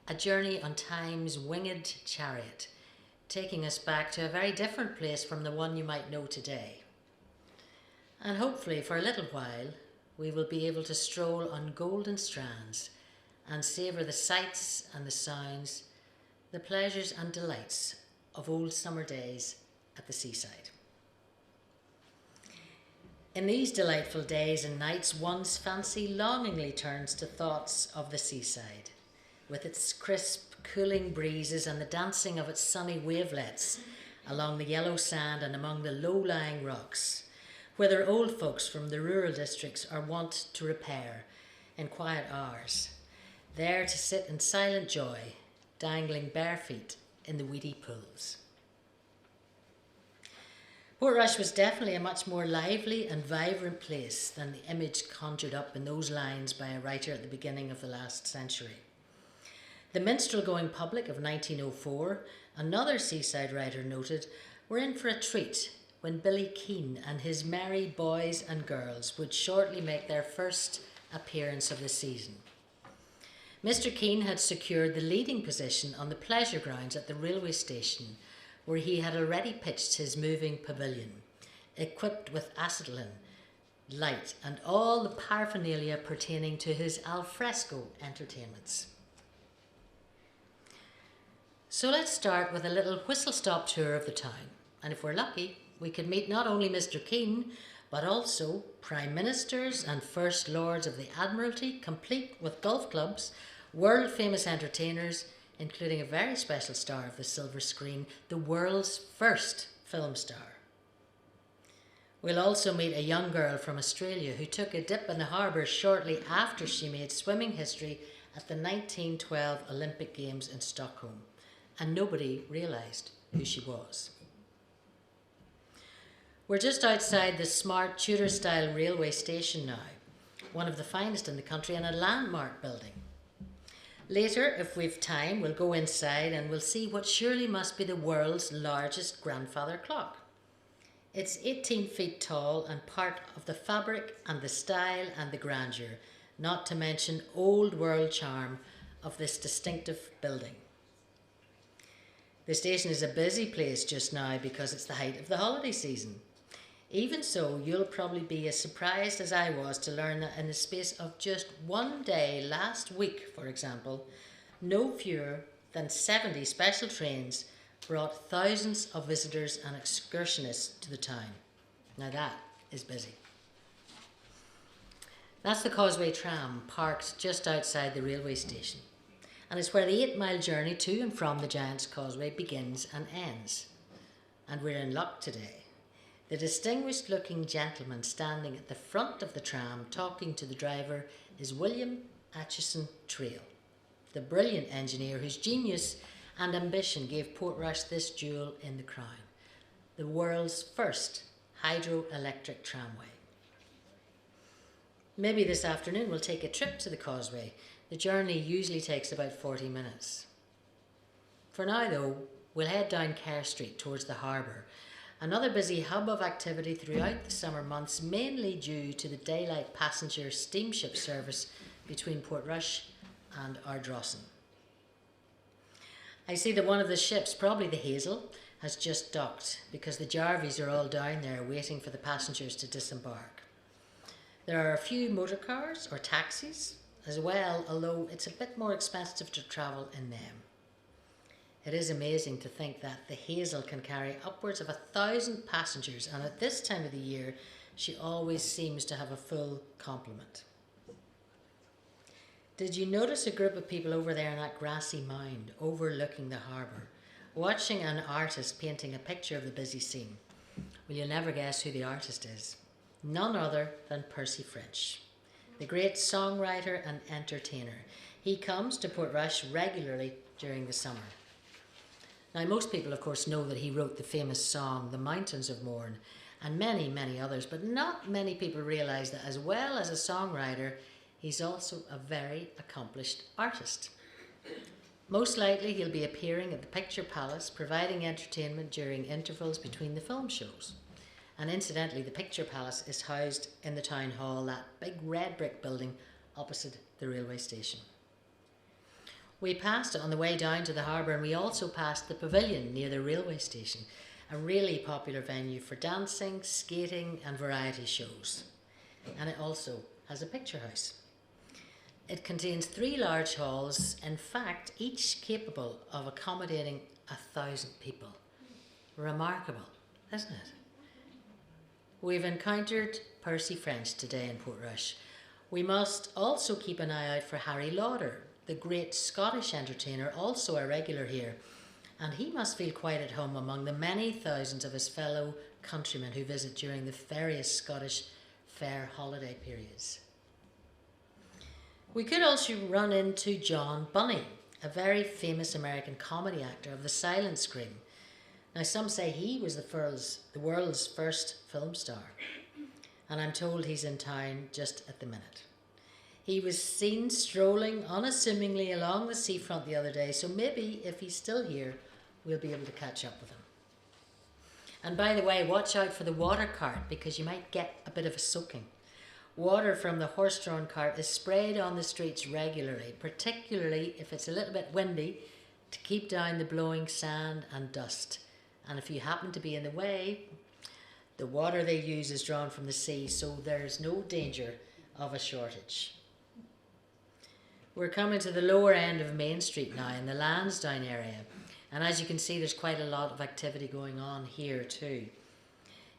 a journey on time's winged chariot, taking us back to a very different place from the one you might know today. And hopefully for a little while we will be able to stroll on golden strands and savour the sights and the sounds, the pleasures and delights of old summer days at the seaside. In these delightful days and nights, one's fancy longingly turns to thoughts of the seaside, with its crisp, cooling breezes and the dancing of its sunny wavelets along the yellow sand and among the low-lying rocks, whither old folks from the rural districts are wont to repair in quiet hours, there to sit in silent joy, dangling bare feet in the weedy pools. Portrush was definitely a much more lively and vibrant place than the image conjured up in those lines by a writer at the beginning of the last century. The minstrel-going public of 1904, another seaside writer noted, were in for a treat when Billy Keane and his merry boys and girls would shortly make their first appearance of the season. Mr. Keane had secured the leading position on the pleasure grounds at the railway station, where he had already pitched his moving pavilion, equipped with acetylene, light, and all the paraphernalia pertaining to his alfresco entertainments. So let's start with a little whistle-stop tour of the town, and if we're lucky, we could meet not only Mr. Keane, but also Prime Ministers and First Lords of the Admiralty, complete with golf clubs, world-famous entertainers, including a very special star of the silver screen, the world's first film star. We'll also meet a young girl from Australia who took a dip in the harbour shortly after she made swimming history at the 1912 Olympic Games in Stockholm, and nobody realised who she was. We're just outside the smart Tudor-style railway station now, one of the finest in the country and a landmark building. Later, if we've time, we'll go inside and we'll see what surely must be the world's largest grandfather clock. It's 18 feet tall and part of the fabric and the style and the grandeur, not to mention old world charm of this distinctive building. The station is a busy place just now because it's the height of the holiday season. Even so, you'll probably be as surprised as I was to learn that in the space of just one day last week, for example, no fewer than 70 special trains brought thousands of visitors and excursionists to the town. Now that is busy. That's the Causeway tram parked just outside the railway station, and it's where the 8-mile journey to and from the Giant's Causeway begins and ends. And we're in luck today. The distinguished looking gentleman standing at the front of the tram talking to the driver is William Atchison Trail, the brilliant engineer whose genius and ambition gave Portrush this jewel in the crown, the world's first hydroelectric tramway. Maybe this afternoon we'll take a trip to the Causeway. The journey usually takes about 40 minutes. For now though, we'll head down Kerr Street towards the harbour, another busy hub of activity throughout the summer months, mainly due to the daylight passenger steamship service between Portrush and Ardrossan. I see that one of the ships, probably the Hazel, has just docked because the Jarvies are all down there waiting for the passengers to disembark. There are a few motor cars or taxis as well, although it's a bit more expensive to travel in them. It is amazing to think that the Hazel can carry upwards of 1,000 passengers, and at this time of the year she always seems to have a full complement. Did you notice a group of people over there in that grassy mound overlooking the harbour, watching an artist painting a picture of the busy scene? Well, you'll never guess who the artist is. None other than Percy French, the great songwriter and entertainer. He comes to Portrush regularly during the summer. Now, most people, of course, know that he wrote the famous song, The Mountains of Mourne, and many, many others, but not many people realise that as well as a songwriter, he's also a very accomplished artist. Most likely, he'll be appearing at the Picture Palace, providing entertainment during intervals between the film shows. And incidentally, the Picture Palace is housed in the town hall, that big red brick building opposite the railway station. We passed it on the way down to the harbour, and we also passed the pavilion near the railway station, a really popular venue for dancing, skating and variety shows. And it also has a picture house. It contains 3 large halls, in fact each capable of accommodating 1,000 people. Remarkable, isn't it? We've encountered Percy French today in Portrush. We must also keep an eye out for Harry Lauder, the great Scottish entertainer, also a regular here, and he must feel quite at home among the many thousands of his fellow countrymen who visit during the various Scottish fair holiday periods. We could also run into John Bunny, a very famous American comedy actor of the silent screen. Now, some say he was the world's first film star, and I'm told he's in town just at the minute. He was seen strolling unassumingly along the seafront the other day, so maybe if he's still here, we'll be able to catch up with him. And by the way, watch out for the water cart because you might get a bit of a soaking. Water from the horse-drawn cart is sprayed on the streets regularly, particularly if it's a little bit windy, to keep down the blowing sand and dust. And if you happen to be in the way, the water they use is drawn from the sea, so there's no danger of a shortage. We're coming to the lower end of Main Street now in the Lansdowne area, and as you can see there's quite a lot of activity going on here too.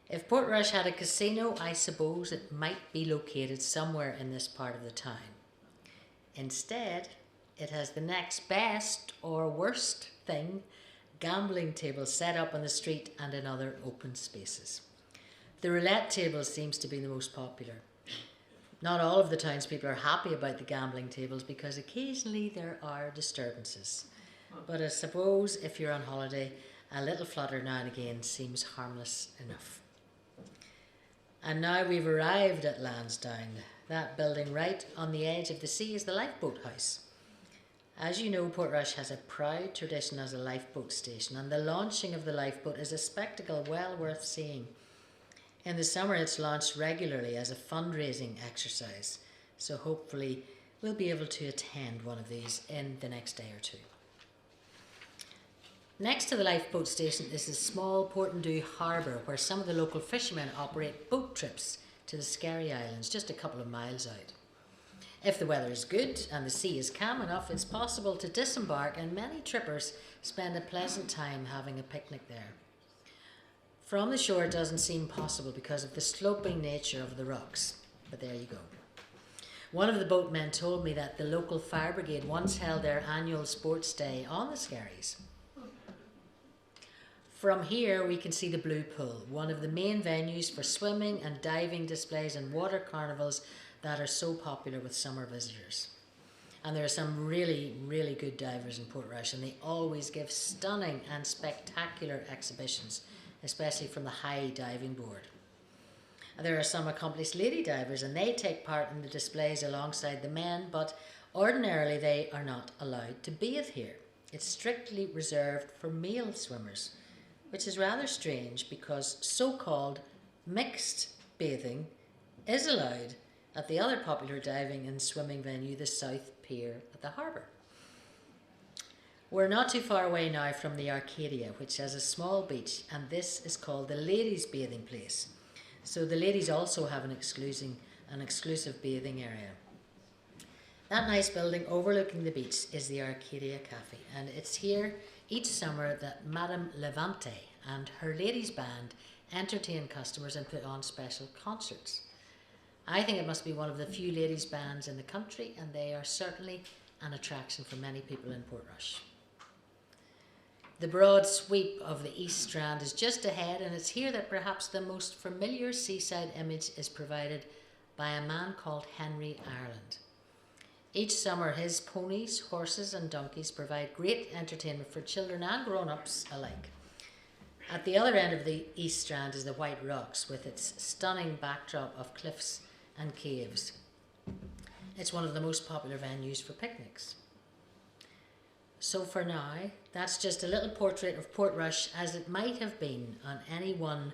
If Portrush had a casino, I suppose it might be located somewhere in this part of the town. Instead, it has the next best or worst thing, gambling tables set up on the street and in other open spaces. The roulette table seems to be the most popular. Not all of the townspeople are happy about the gambling tables because occasionally there are disturbances. But I suppose if you're on holiday, a little flutter now and again seems harmless enough. And now we've arrived at Lansdowne. That building right on the edge of the sea is the Lifeboat House. As you know, Portrush has a proud tradition as a lifeboat station, and the launching of the lifeboat is a spectacle well worth seeing. In the summer it's launched regularly as a fundraising exercise, so hopefully we'll be able to attend one of these in the next day or two. Next to the lifeboat station is a small Portrush harbour where some of the local fishermen operate boat trips to the Scary Islands, just a couple of miles out. If the weather is good and the sea is calm enough, it's possible to disembark, and many trippers spend a pleasant time having a picnic there. From the shore it doesn't seem possible because of the sloping nature of the rocks, but there you go. One of the boatmen told me that the local fire brigade once held their annual sports day on the Skerries. From here we can see the Blue Pool, one of the main venues for swimming and diving displays and water carnivals that are so popular with summer visitors. And there are some really, really good divers in Portrush, and they always give stunning and spectacular exhibitions, especially from the high diving board. There are some accomplished lady divers, and they take part in the displays alongside the men, but ordinarily they are not allowed to bathe here. It's strictly reserved for male swimmers, which is rather strange because so-called mixed bathing is allowed at the other popular diving and swimming venue, the South Pier at the harbour. We're not too far away now from the Arcadia, which has a small beach, and this is called the ladies' bathing place. So the ladies also have an exclusive bathing area. That nice building overlooking the beach is the Arcadia Cafe, and it's here each summer that Madame Levante and her ladies' band entertain customers and put on special concerts. I think it must be one of the few ladies' bands in the country, and they are certainly an attraction for many people in Portrush. The broad sweep of the East Strand is just ahead, and it's here that perhaps the most familiar seaside image is provided by a man called Henry Ireland. Each summer his ponies, horses and donkeys provide great entertainment for children and grown-ups alike. At the other end of the East Strand is the White Rocks with its stunning backdrop of cliffs and caves. It's one of the most popular venues for picnics. So for now, that's just a little portrait of Portrush as it might have been on any one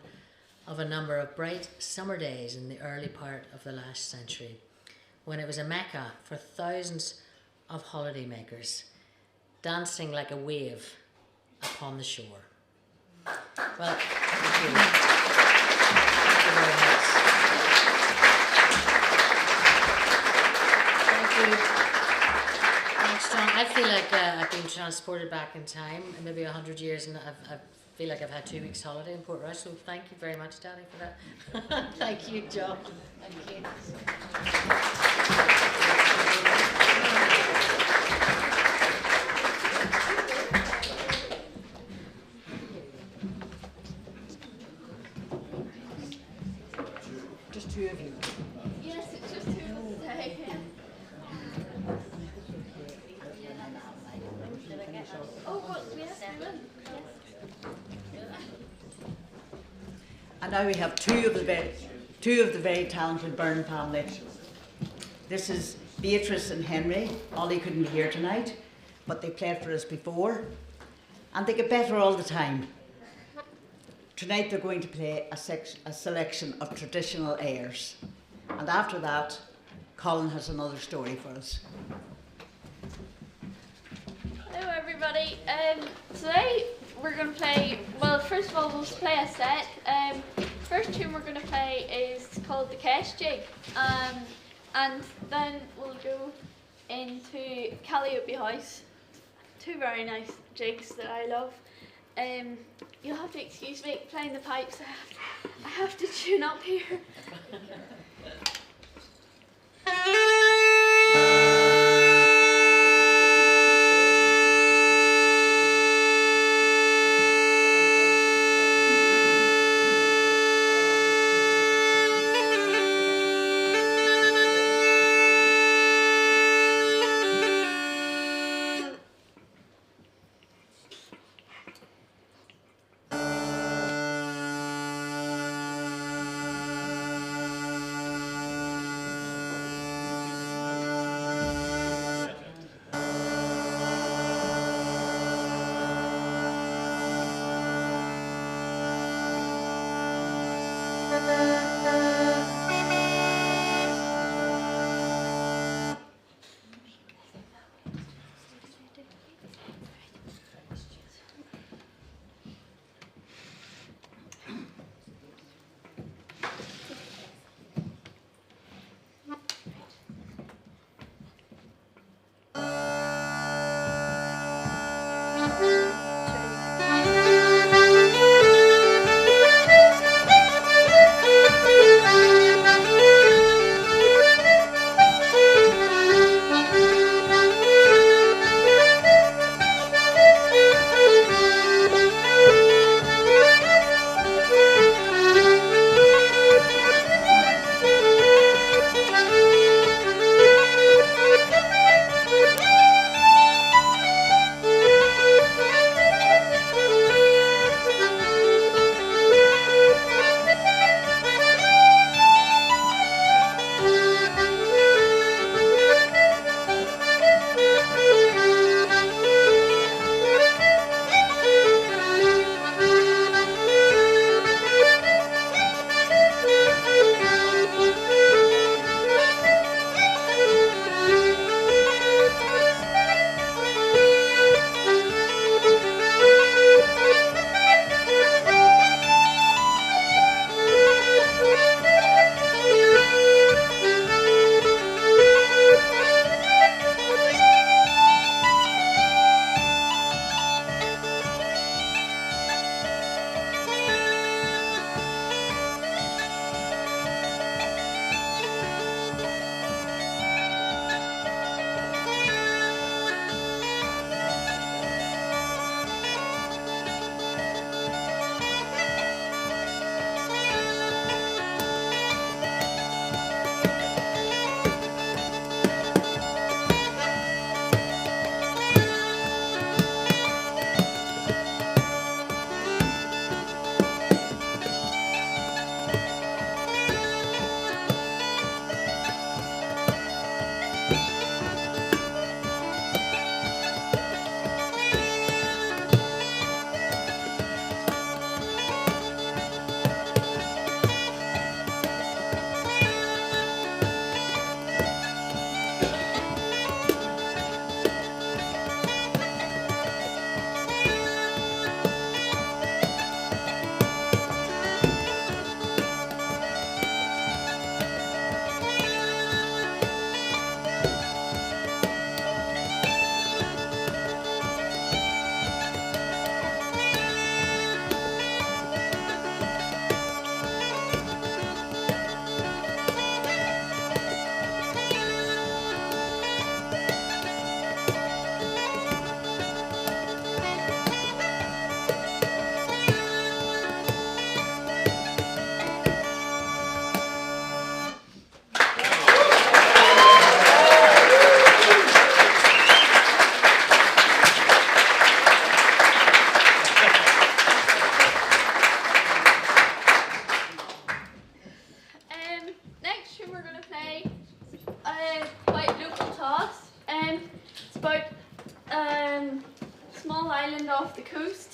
of a number of bright summer days in the early part of the last century, when it was a mecca for thousands of holidaymakers, dancing like a wave upon the shore. Well, thank you. Thank you very much. Thank you. Thanks, John. I feel like I've been transported back in time, maybe 100 years, and I feel like I've had 2 weeks holiday in Portrush, so thank you very much, Daddy, for that. Thank you, John. Thank you. Just two of you. Yes, it's just 2 of us today. Oh, well, yes, we will. Yes. And now we have two of the very talented Byrne family. This is Beatrice and Henry. Ollie couldn't be here tonight, but they played for us before, and they get better all the time. Tonight they're going to play a selection of traditional airs, and after that, Colin has another story for us. Hello everybody, today we're going to play, well first of all we'll play a set. First tune we're going to play is called the Cash Jig, and then we'll go into Calliope House, 2 very nice jigs that I love. You'll have to excuse me playing the pipes, I have to tune up here.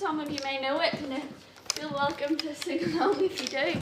some of you may know it, and feel welcome to sing along if you do.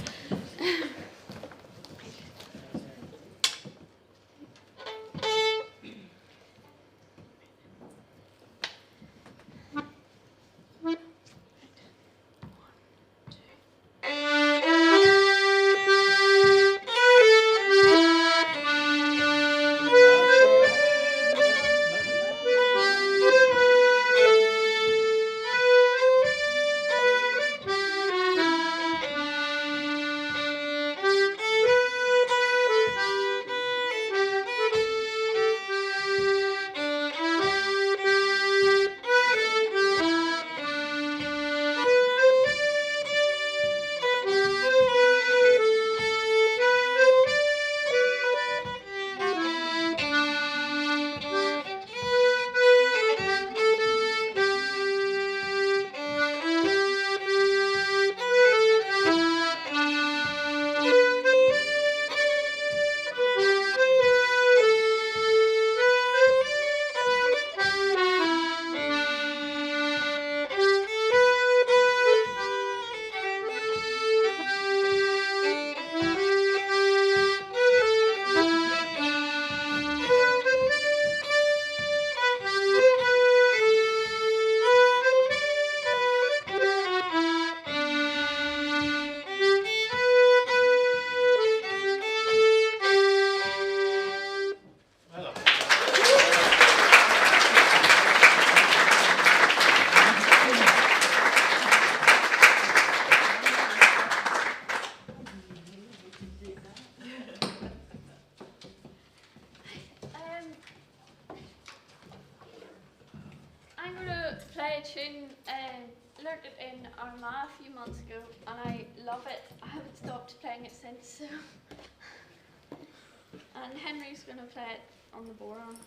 Play a tune, learned it in Armagh a few months ago, and I love it. I haven't stopped playing it since. So. And Henry's going to play it on the boron.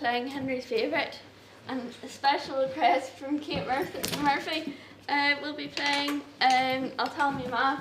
playing Henry's Favourite, and a special request from Kate Murphy will be playing I'll Tell Me Ma.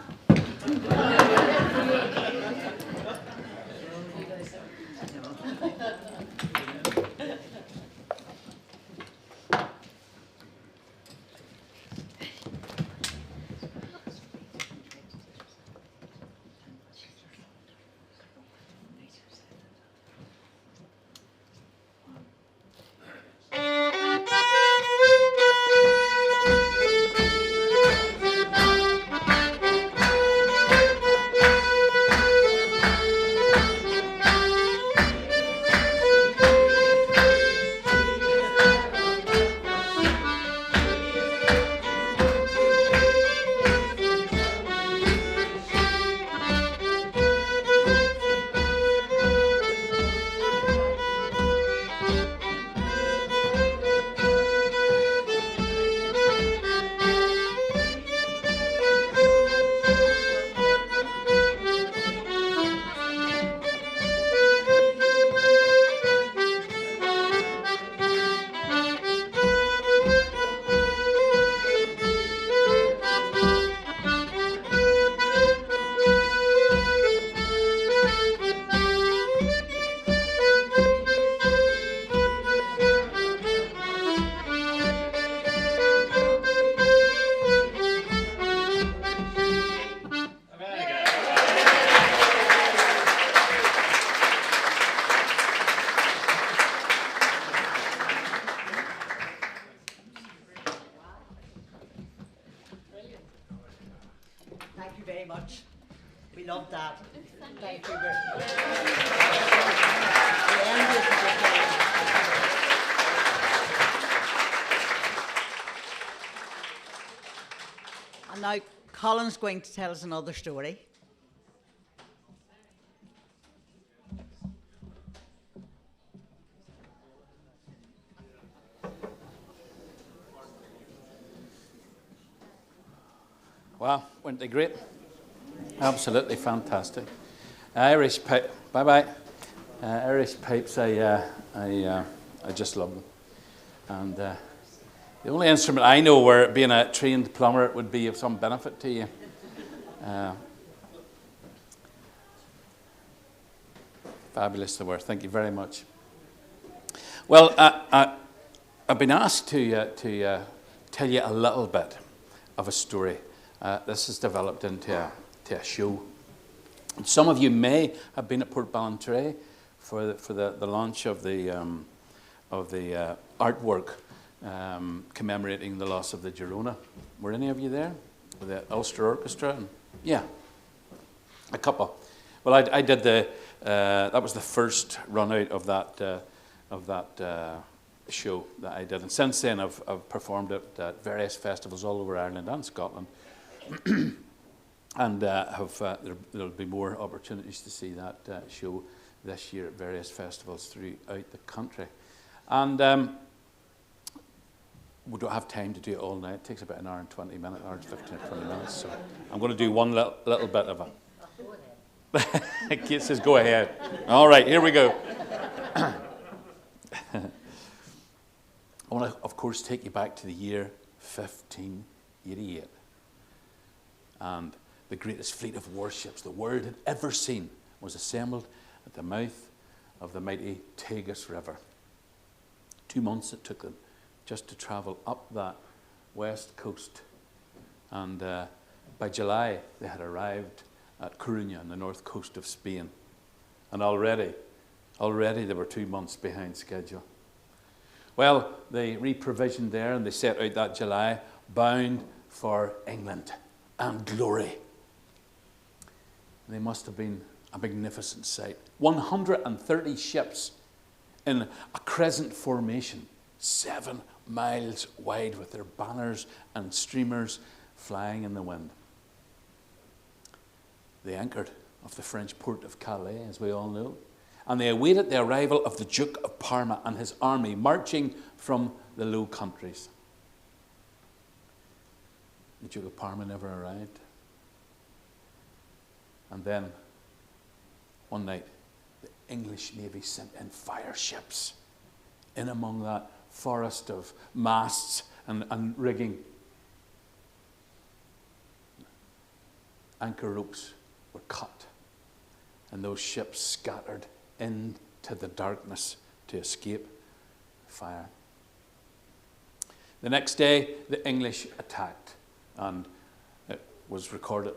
Thank you very much. We love that. Thank you very much. And now Colin's going to tell us another story. Wow, weren't they great? Absolutely fantastic. Irish pipe, bye-bye. Irish pipes, I just love them. And the only instrument I know where being a trained plumber would be of some benefit to you. Fabulous they were. Thank you very much. Well, I've been asked to tell you a little bit of a story. This has developed into a show. And some of you may have been at Port Ballantrae for the launch of the artwork commemorating the loss of the Girona. Were any of you there? With the Ulster Orchestra? And, yeah, a couple. Well, I did that was the first run out of that show that I did. And since then, I've performed at various festivals all over Ireland and Scotland. And there'll be more opportunities to see that show this year at various festivals throughout the country. And we don't have time to do it all night. It takes about an hour and 20 minutes, hour and 15 or 20 minutes. So I'm going to do one little bit of it. Kate says, go ahead. All right, here we go. I want to, of course, take you back to the year 1588. And the greatest fleet of warships the world had ever seen was assembled at the mouth of the mighty Tagus River. 2 months it took them just to travel up that west coast. And by July, they had arrived at Coruña on the north coast of Spain. And already they were 2 months behind schedule. Well, they reprovisioned there and they set out that July bound for England and glory. They must have been a magnificent sight. 130 ships in a crescent formation, 7 miles wide, with their banners and streamers flying in the wind. They anchored off the French port of Calais, as we all know, and they awaited the arrival of the Duke of Parma and his army marching from the Low Countries. The Duke of Parma never arrived. And then, one night, the English Navy sent in fire ships in among that forest of masts and rigging. Anchor ropes were cut, and those ships scattered into the darkness to escape fire. The next day, the English attacked, and it was recorded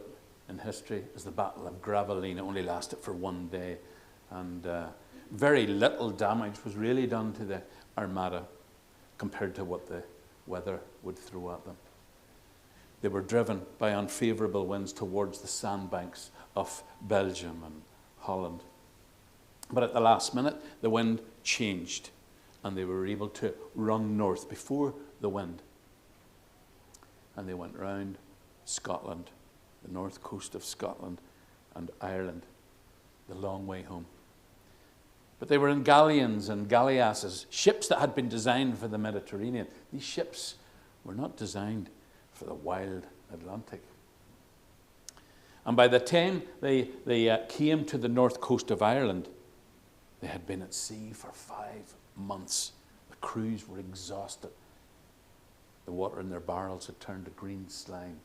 in history as the Battle of Gravelines. It only lasted for one day, and very little damage was really done to the Armada compared to what the weather would throw at them. They were driven by unfavourable winds towards the sandbanks of Belgium and Holland. But at the last minute, the wind changed, and they were able to run north before the wind. And they went round Scotland, the north coast of Scotland and Ireland, the long way home. But they were in galleons and galleasses, ships that had been designed for the Mediterranean. These ships were not designed for the wild Atlantic. And by the time they came to the north coast of Ireland, they had been at sea for 5 months. The crews were exhausted. The water in their barrels had turned to green slime.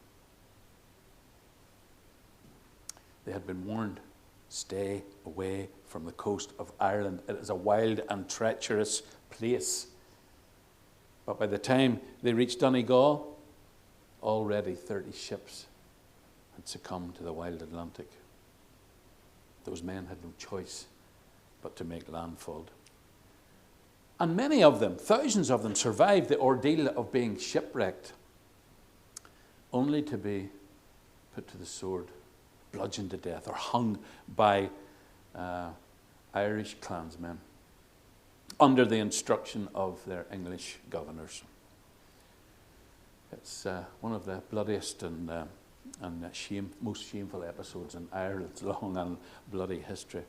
They had been warned, stay away from the coast of Ireland. It is a wild and treacherous place. But by the time they reached Donegal, already 30 ships had succumbed to the wild Atlantic. Those men had no choice but to make landfall. And many of them, thousands of them, survived the ordeal of being shipwrecked, only to be put to the sword, bludgeoned to death, or hung by Irish clansmen under the instruction of their English governors. It's one of the bloodiest and most shameful episodes in Ireland's long and bloody history.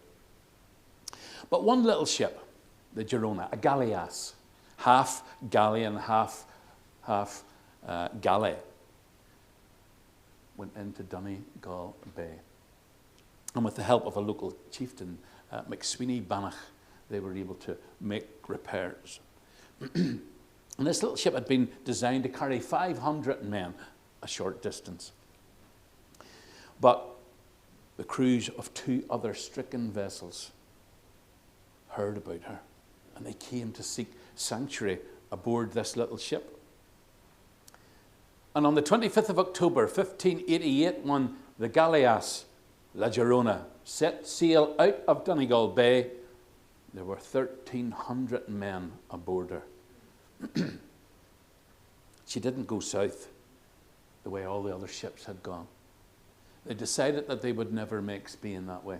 But one little ship, the Girona, a galleass, half galleon, half galley, went into Donegal Bay. And with the help of a local chieftain, McSweeney Banach, they were able to make repairs. And this little ship had been designed to carry 500 men a short distance. But the crews of 2 other stricken vessels heard about her, and they came to seek sanctuary aboard this little ship. And on the 25th of October, 1588, when the galleass La Girona set sail out of Donegal Bay, there were 1,300 men aboard her. She didn't go south the way all the other ships had gone. They decided that they would never make Spain that way.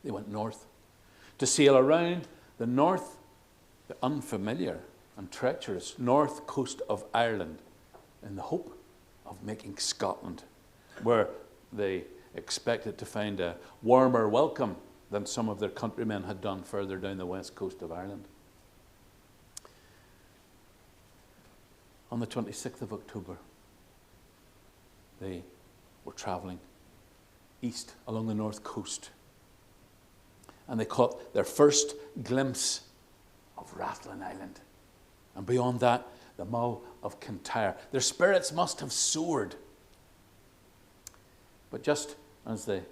They went north to sail around the unfamiliar and treacherous north coast of Ireland in the hope of making Scotland, where they expected to find a warmer welcome than some of their countrymen had done further down the west coast of Ireland. On the 26th of October, they were travelling east along the north coast, and they caught their first glimpse of Rathlin Island, and beyond that, the Mull of Kintyre. Their spirits must have soared. But just as the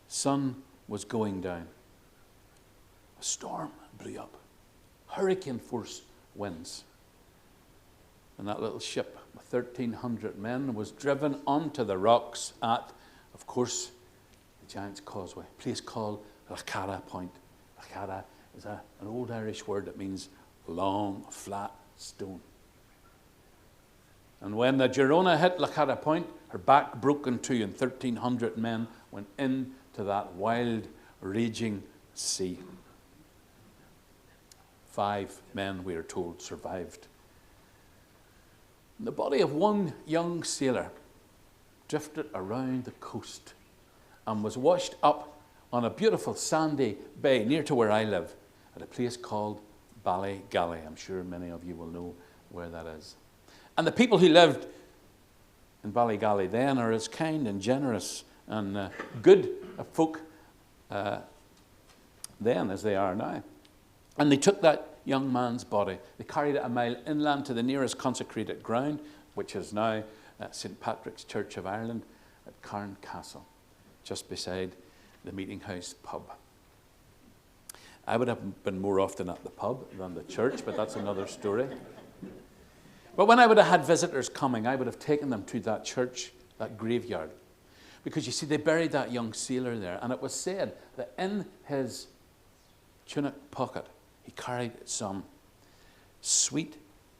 sun was going down, a storm blew up, hurricane-force winds. And that little ship with 1,300 men was driven onto the rocks at, of course, the Giant's Causeway, a place called Lacara Point. Lacara is an old Irish word that means long, flat stone. And when the Girona hit Lacara Point, her back broke in two, and 1,300 men went into that wild, raging sea. 5 men, we are told, survived. The body of one young sailor drifted around the coast and was washed up on a beautiful sandy bay near to where I live, at a place called Ballygally. I'm sure many of you will know where that is. And the people who lived in Ballygally then are as kind and generous and good folk then as they are now. And they took that young man's body. They carried it a mile inland to the nearest consecrated ground, which is now St. Patrick's Church of Ireland at Carn Castle, just beside the Meeting House pub. I would have been more often at the pub than the church, but that's another story. But when I would have had visitors coming, I would have taken them to that church, that graveyard. Because you see, they buried that young sailor there, and it was said that in his tunic pocket, he carried some sweet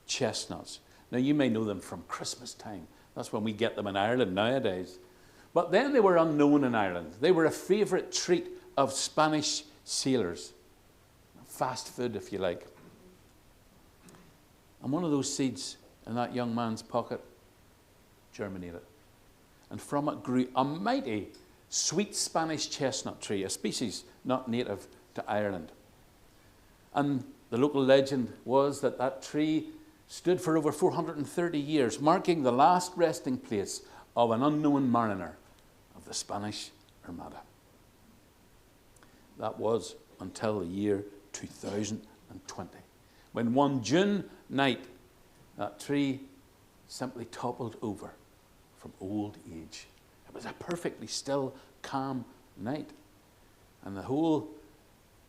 chestnuts. Now, you may know them from Christmas time. That's when we get them in Ireland nowadays. But then they were unknown in Ireland. They were a favourite treat of Spanish sailors. Fast food, if you like. And one of those seeds in that young man's pocket germinated. And from it grew a mighty sweet Spanish chestnut tree, a species not native to Ireland. And the local legend was that that tree stood for over 430 years, marking the last resting place of an unknown mariner of the Spanish Armada. That was until the year 2020, when one June night, that tree simply toppled over from old age. It was a perfectly still, calm night. And the whole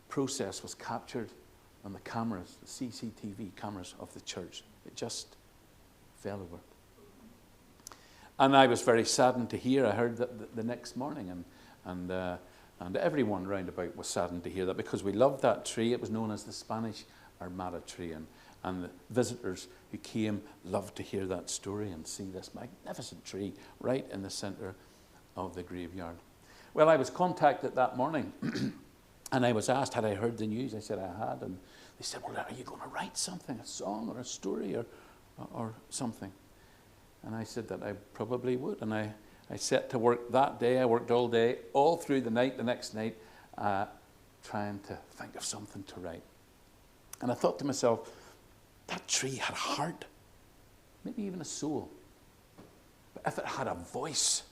process was captured on the cameras, the CCTV cameras of the church. It just fell over. And I was very saddened to hear, I heard that the next morning, and everyone round about was saddened to hear that, because we loved that tree. It was known as the Spanish Armada tree, and the visitors who came loved to hear that story and see this magnificent tree right in the centre of the graveyard. Well, I was contacted that morning and I was asked, had I heard the news? I said I had, and they said, well, are you going to write something, a song or a story or something? And I said that I probably would, and I set to work that day. I worked all day, all through the night, the next night, trying to think of something to write. And I thought to myself, that tree had a heart, maybe even a soul. But if it had a voice,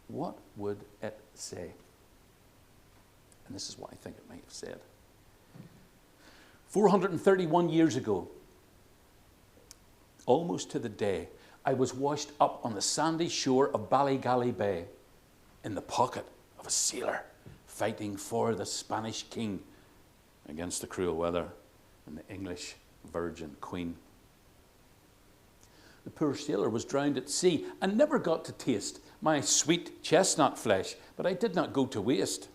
what would it say? And this is what I think it might have said. 431 years ago, almost to the day, I was washed up on the sandy shore of Ballygally Bay in the pocket of a sailor fighting for the Spanish king against the cruel weather and the English Virgin Queen. The poor sailor was drowned at sea and never got to taste my sweet chestnut flesh, but I did not go to waste.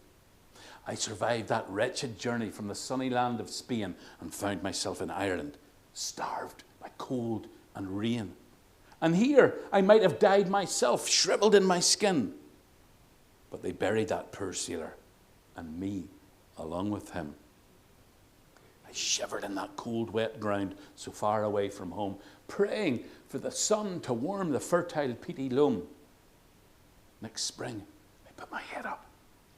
I survived that wretched journey from the sunny land of Spain and found myself in Ireland, starved by cold and rain. And here I might have died myself, shriveled in my skin. But they buried that poor sailor and me along with him. I shivered in that cold, wet ground so far away from home, praying for the sun to warm the fertile peaty loam. Next spring, I put my head up.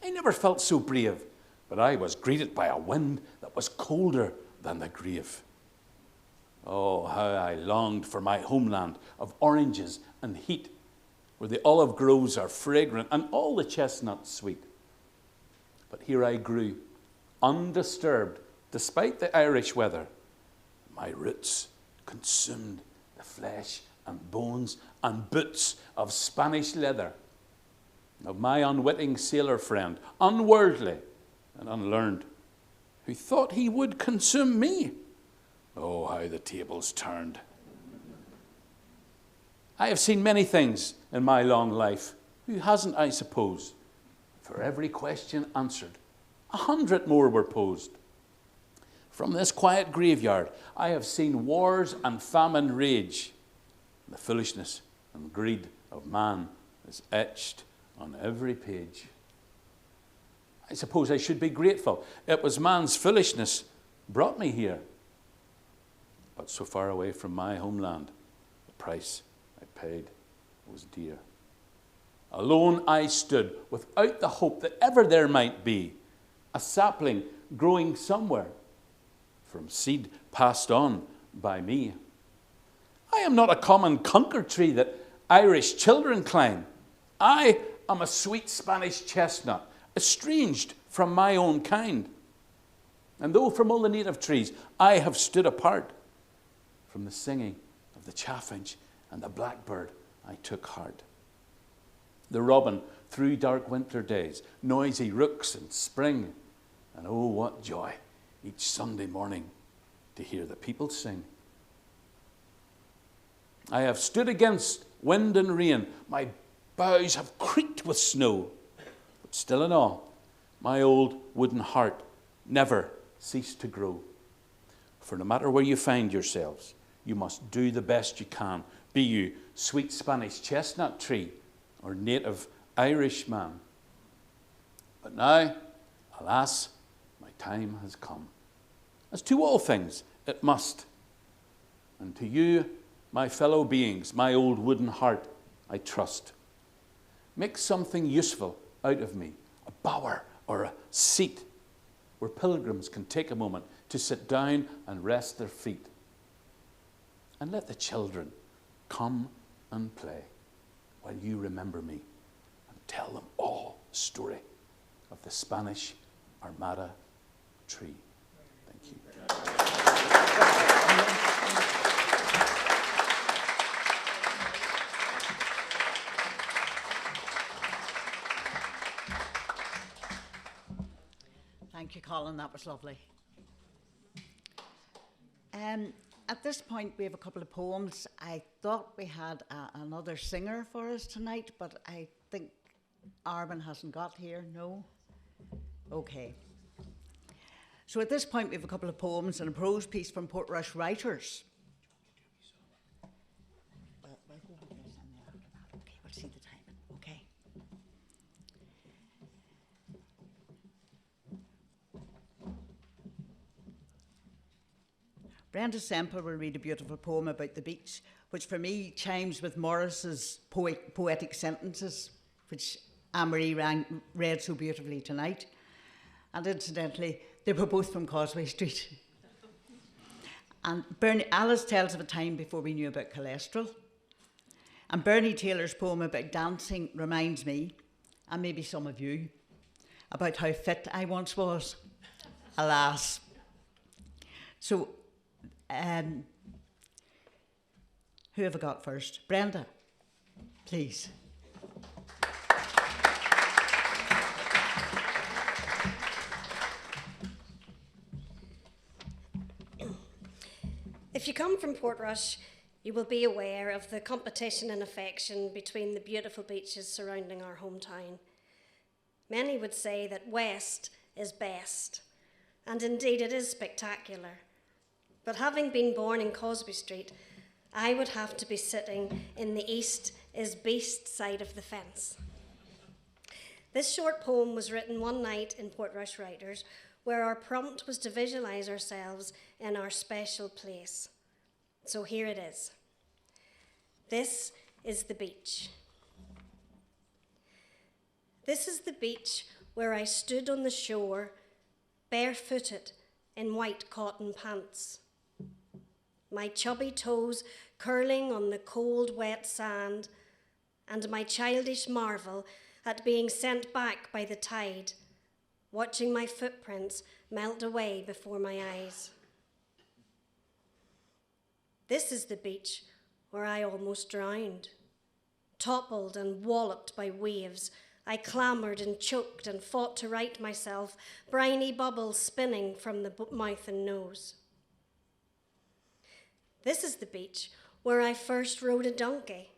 I never felt so brave, but I was greeted by a wind that was colder than the grave. Oh, how I longed for my homeland of oranges and heat, where the olive groves are fragrant and all the chestnuts sweet. But here I grew, undisturbed, despite the Irish weather. My roots consumed the flesh and bones and boots of Spanish leather, of my unwitting sailor friend, unworldly and unlearned, who thought he would consume me. Oh, how the tables turned. I have seen many things in my long life. Who hasn't, I suppose? For every question answered, 100 more were posed. From this quiet graveyard, I have seen wars and famine rage. The foolishness and greed of man is etched on every page. I suppose I should be grateful. It was man's foolishness brought me here. But so far away from my homeland, the price I paid was dear. Alone I stood, without the hope that ever there might be a sapling growing somewhere from seed passed on by me. I am not a common conker tree that Irish children climb. I am a sweet Spanish chestnut, estranged from my own kind. And though from all the native trees I have stood apart, from the singing of the chaffinch and the blackbird I took heart. The robin through dark winter days, noisy rooks in spring, and oh, what joy each Sunday morning to hear the people sing. I have stood against wind and rain, my boughs have creaked with snow, but still in all, my old wooden heart never ceased to grow. For no matter where you find yourselves, you must do the best you can, be you sweet Spanish chestnut tree or native Irish man. But now, alas, my time has come. As to all things, it must. And to you, my fellow beings, my old wooden heart, I trust. Make something useful out of me, a bower or a seat, where pilgrims can take a moment to sit down and rest their feet. And let the children come and play while you remember me and tell them all the story of the Spanish Armada tree. Thank you. Thank you, Colin. That was lovely. At this point, we have a couple of poems. I thought we had another singer for us tonight, but I think Arwen hasn't got here. No? Okay. So at this point, we have a couple of poems and a prose piece from Portrush writers. We'll go with this and then after that. Okay, we'll see the timing. Okay. Brenda Semple will read a beautiful poem about the beach, which for me chimes with Morris's poetic sentences, which Anne-Marie read so beautifully tonight. And incidentally, they were both from Causeway Street. And Alice tells of a time before we knew about cholesterol. And Bernie Taylor's poem about dancing reminds me, and maybe some of you, about how fit I once was. Alas. So, who have I got first? Brenda, please. If you come from Portrush, you will be aware of the competition and affection between the beautiful beaches surrounding our hometown. Many would say that west is best, and indeed it is spectacular. But having been born in Causeway Street, I would have to be sitting in the east is beast side of the fence. This short poem was written one night in Portrush Writers, where our prompt was to visualise ourselves in our special place. So here it is. This is the beach. This is the beach where I stood on the shore, barefooted in white cotton pants. My chubby toes curling on the cold, wet sand, and my childish marvel at being sent back by the tide, watching my footprints melt away before my eyes. This is the beach where I almost drowned. Toppled and walloped by waves, I clamoured and choked and fought to right myself, briny bubbles spinning from the mouth and nose. This is the beach where I first rode a donkey.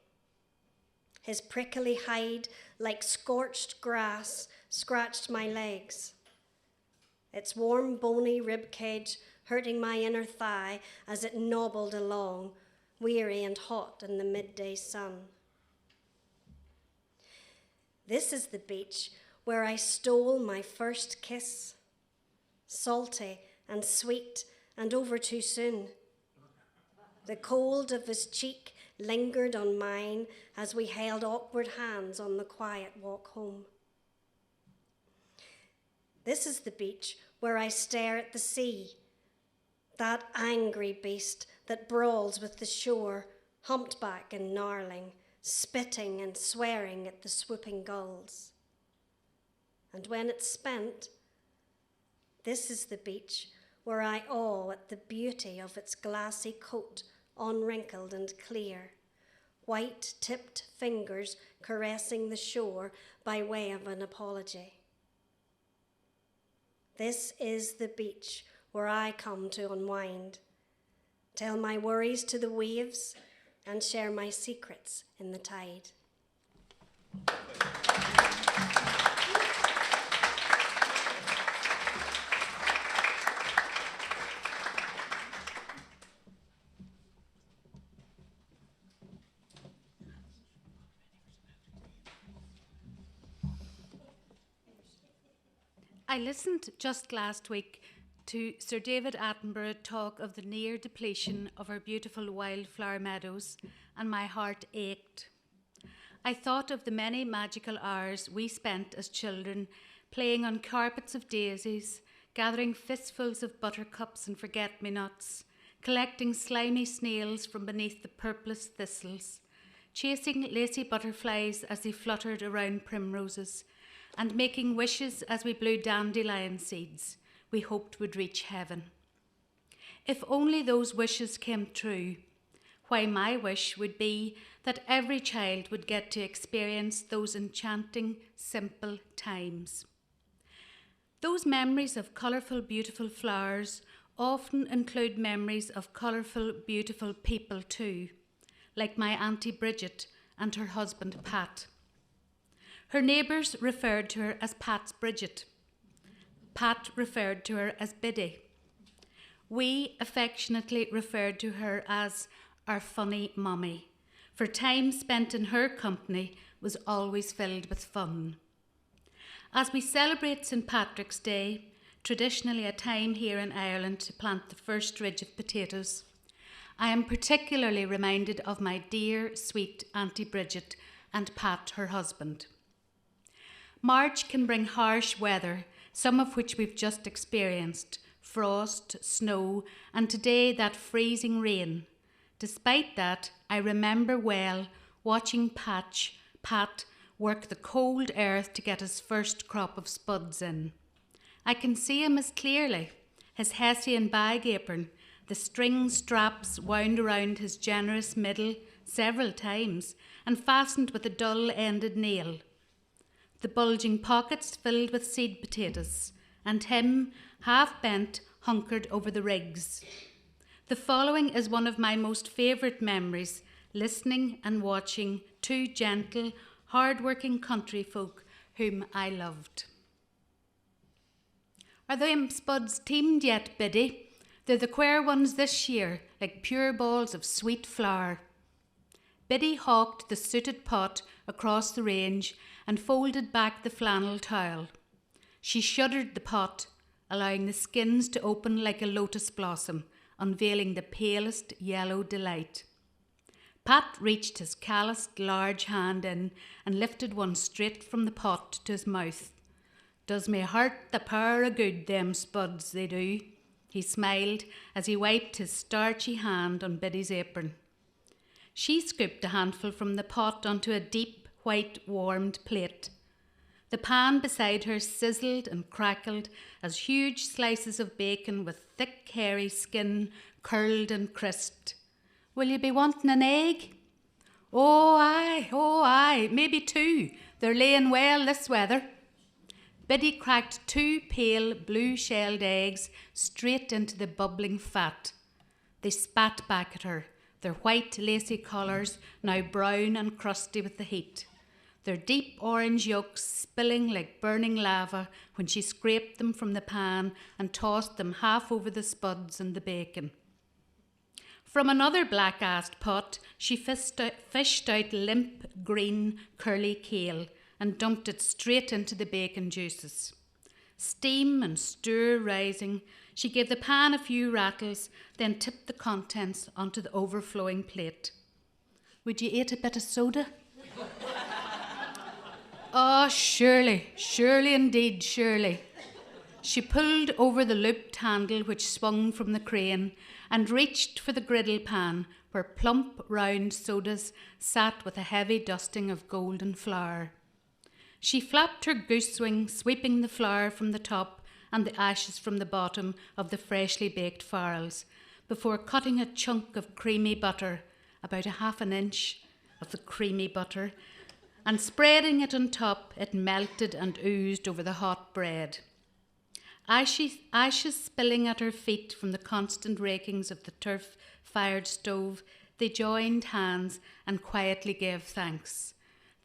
His prickly hide, like scorched grass, scratched my legs. Its warm, bony rib cage hurting my inner thigh as it nobbled along, weary and hot in the midday sun. This is the beach where I stole my first kiss, salty and sweet and over too soon. The cold of his cheek lingered on mine as we held awkward hands on the quiet walk home. This is the beach where I stare at the sea, that angry beast that brawls with the shore, humpback and gnarling, spitting and swearing at the swooping gulls. And when it's spent, This is the beach where I awe at the beauty of its glassy coat, unwrinkled and clear, white-tipped fingers caressing the shore by way of an apology. This is the beach where I come to unwind, tell my worries to the waves, and share my secrets in the tide. I listened just last week to Sir David Attenborough talk of the near depletion of our beautiful wildflower meadows, and my heart ached. I thought of the many magical hours we spent as children playing on carpets of daisies, gathering fistfuls of buttercups and forget-me-nots, collecting slimy snails from beneath the purplish thistles, chasing lacy butterflies as they fluttered around primroses, and making wishes as we blew dandelion seeds we hoped would reach heaven. If only those wishes came true, why my wish would be that every child would get to experience those enchanting, simple times. Those memories of colourful, beautiful flowers often include memories of colourful, beautiful people too, like my Auntie Bridget and her husband Pat. Her neighbours referred to her as Pat's Bridget. Pat referred to her as Biddy. We affectionately referred to her as our funny mummy, for time spent in her company was always filled with fun. As we celebrate St. Patrick's Day, traditionally a time here in Ireland to plant the first ridge of potatoes, I am particularly reminded of my dear, sweet Auntie Bridget and Pat, her husband. March can bring harsh weather, some of which we've just experienced, frost, snow, and today that freezing rain. Despite that, I remember well watching Pat work the cold earth to get his first crop of spuds in. I can see him as clearly, his hessian bag apron, the string straps wound around his generous middle several times and fastened with a dull-ended nail, the bulging pockets filled with seed potatoes, and him, half-bent, hunkered over the rigs. The following is one of my most favourite memories, listening and watching two gentle, hard-working country folk whom I loved. Are them spuds teamed yet, Biddy? They're the queer ones this year, like pure balls of sweet flour. Biddy hawked the sooted pot across the range and folded back the flannel towel. She shuddered the pot, allowing the skins to open like a lotus blossom, unveiling the palest yellow delight. Pat reached his calloused large hand in and lifted one straight from the pot to his mouth. Does me heart the power o' good, them spuds, they do, he smiled as he wiped his starchy hand on Biddy's apron. She scooped a handful from the pot onto a deep, white, warmed plate. The pan beside her sizzled and crackled as huge slices of bacon with thick, hairy skin curled and crisped. Will you be wanting an egg? Oh aye, maybe two. They're laying well this weather. Biddy cracked two pale blue-shelled eggs straight into the bubbling fat. They spat back at her, their white lacy collars now brown and crusty with the heat, their deep orange yolks spilling like burning lava when she scraped them from the pan and tossed them half over the spuds and the bacon. From another black-assed pot, she fished out limp, green, curly kale and dumped it straight into the bacon juices. Steam and stir rising, she gave the pan a few rattles, then tipped the contents onto the overflowing plate. Would you eat a bit of soda? Oh, surely indeed, surely. She pulled over the looped handle which swung from the crane and reached for the griddle pan where plump, round sodas sat with a heavy dusting of golden flour. She flapped her goose wing, sweeping the flour from the top and the ashes from the bottom of the freshly baked farls, before cutting a chunk of creamy butter, about a half an inch of the creamy butter, and spreading it on top, it melted and oozed over the hot bread. Ashes spilling at her feet from the constant rakings of the turf-fired stove, they joined hands and quietly gave thanks.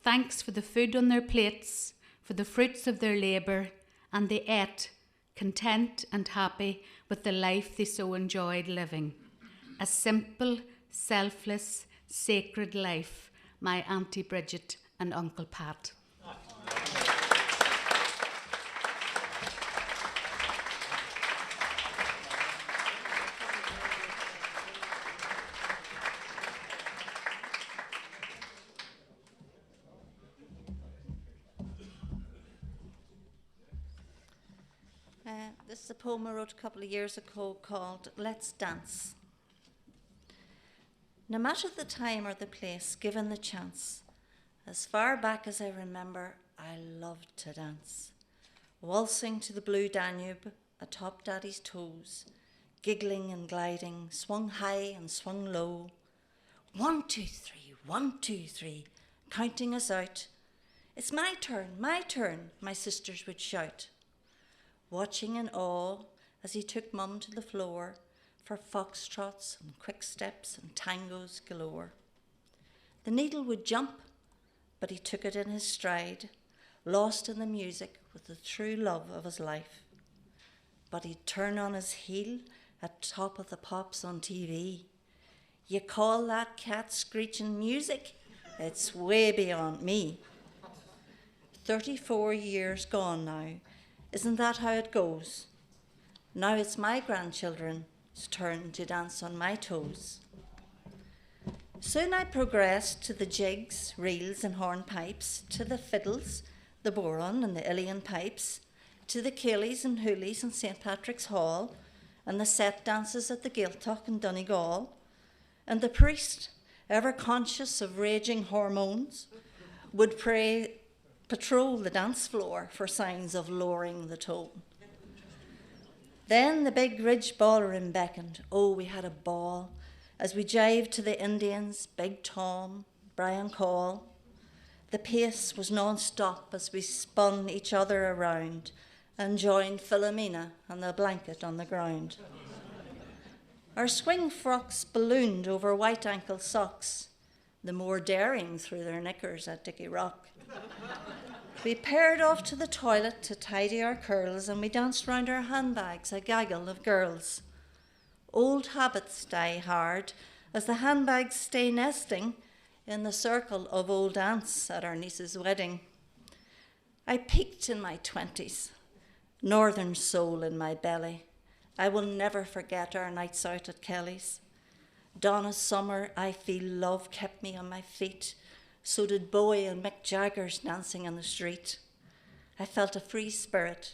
Thanks for the food on their plates, for the fruits of their labour, and they ate, content and happy with the life they so enjoyed living. A simple, selfless, sacred life, my Auntie Bridget and Uncle Pat. This is a poem I wrote a couple of years ago called Let's Dance. No matter the time or the place, given the chance, as far back as I remember, I loved to dance. Waltzing to the blue Danube, atop Daddy's toes, giggling and gliding, swung high and swung low. 1, 2, 3, 1, 2, 3, counting us out. It's my turn, my sisters would shout. Watching in awe as he took Mum to the floor for foxtrots and quick steps and tangos galore. The needle would jump, but he took it in his stride, lost in the music with the true love of his life. But he'd turn on his heel at top of the pops on TV. You call that cat screeching music? It's way beyond me. 34 years gone now. Isn't that how it goes? Now it's my grandchildren's turn to dance on my toes. Soon I progressed to the jigs, reels and hornpipes, to the fiddles, the boron and the Ilian pipes, to the Cayleys and Hoolies in St. Patrick's Hall, and the set dances at the Gaeltacht in Donegal, and the priest, ever conscious of raging hormones, would patrol the dance floor for signs of lowering the tone. Then the big ridge ballroom beckoned. Oh, we had a ball as we jived to the Indians, Big Tom, Brian Call. The pace was non-stop as we spun each other around and joined Philomena on the blanket on the ground. Our swing frocks ballooned over white ankle socks, the more daring through their knickers at Dicky Rock. We paired off to the toilet to tidy our curls, and we danced round our handbags, a gaggle of girls. Old habits die hard as the handbags stay nesting in the circle of old aunts at our niece's wedding. I peaked in my 20s, northern soul in my belly. I will never forget our nights out at Kelly's. Donna's summer, I feel love kept me on my feet. So did Bowie and Mick Jagger's dancing in the street. I felt a free spirit,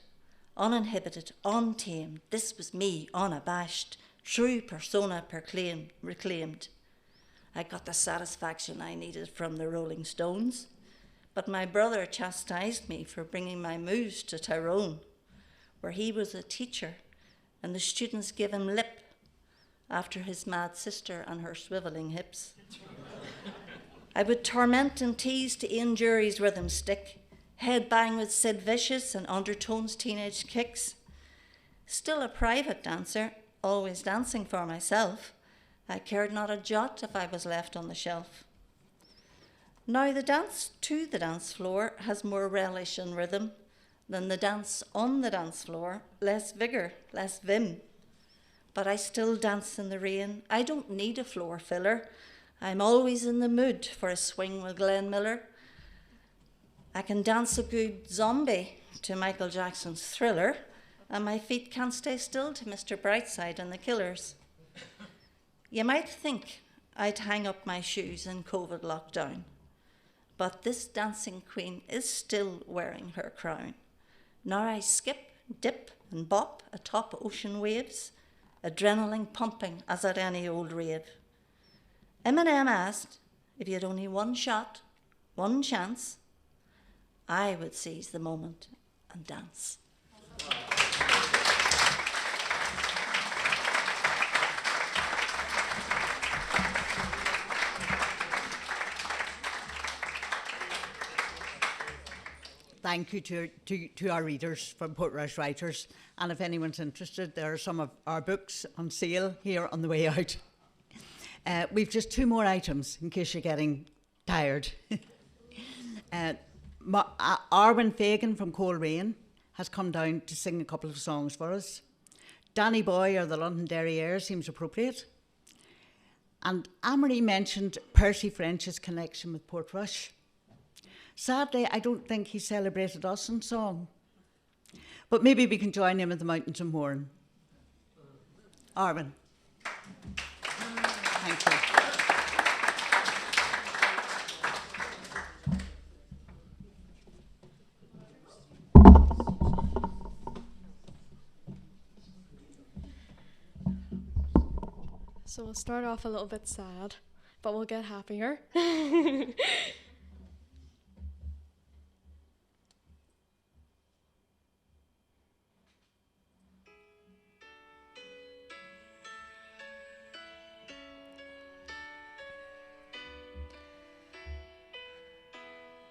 uninhibited, untamed. This was me, unabashed, true persona reclaimed. I got the satisfaction I needed from the Rolling Stones, but my brother chastised me for bringing my moves to Tyrone, where he was a teacher, and the students gave him lip after his mad sister and her swivelling hips. I would torment and tease to Ian Jury's rhythm stick, head bang with Sid Vicious and Undertone's teenage kicks. Still a private dancer, always dancing for myself, I cared not a jot if I was left on the shelf. Now the dance to the dance floor has more relish and rhythm than the dance on the dance floor, less vigour, less vim. But I still dance in the rain. I don't need a floor filler. I'm always in the mood for a swing with Glenn Miller. I can dance a good zombie to Michael Jackson's Thriller, and my feet can't stay still to Mr. Brightside and the Killers. You might think I'd hang up my shoes in COVID lockdown, but this dancing queen is still wearing her crown. Now I skip, dip, and bop atop ocean waves, adrenaline pumping as at any old rave. Eminem asked if you had only one shot, one chance, I would seize the moment and dance. thank you to our readers from Portrush Writers. And if anyone's interested, there are some of our books on sale here on the way out. We've just 2 more items in case you're getting tired. Arwen Fagen from Coleraine has come down to sing a couple of songs for us. Danny Boy or the London Derriere seems appropriate. And Anne-Marie mentioned Percy French's connection with Portrush. Sadly, I don't think he celebrated us in song. But maybe we can join him at the Mountains of Mourne. Arwen. Thank you. So we'll start off a little bit sad, but we'll get happier.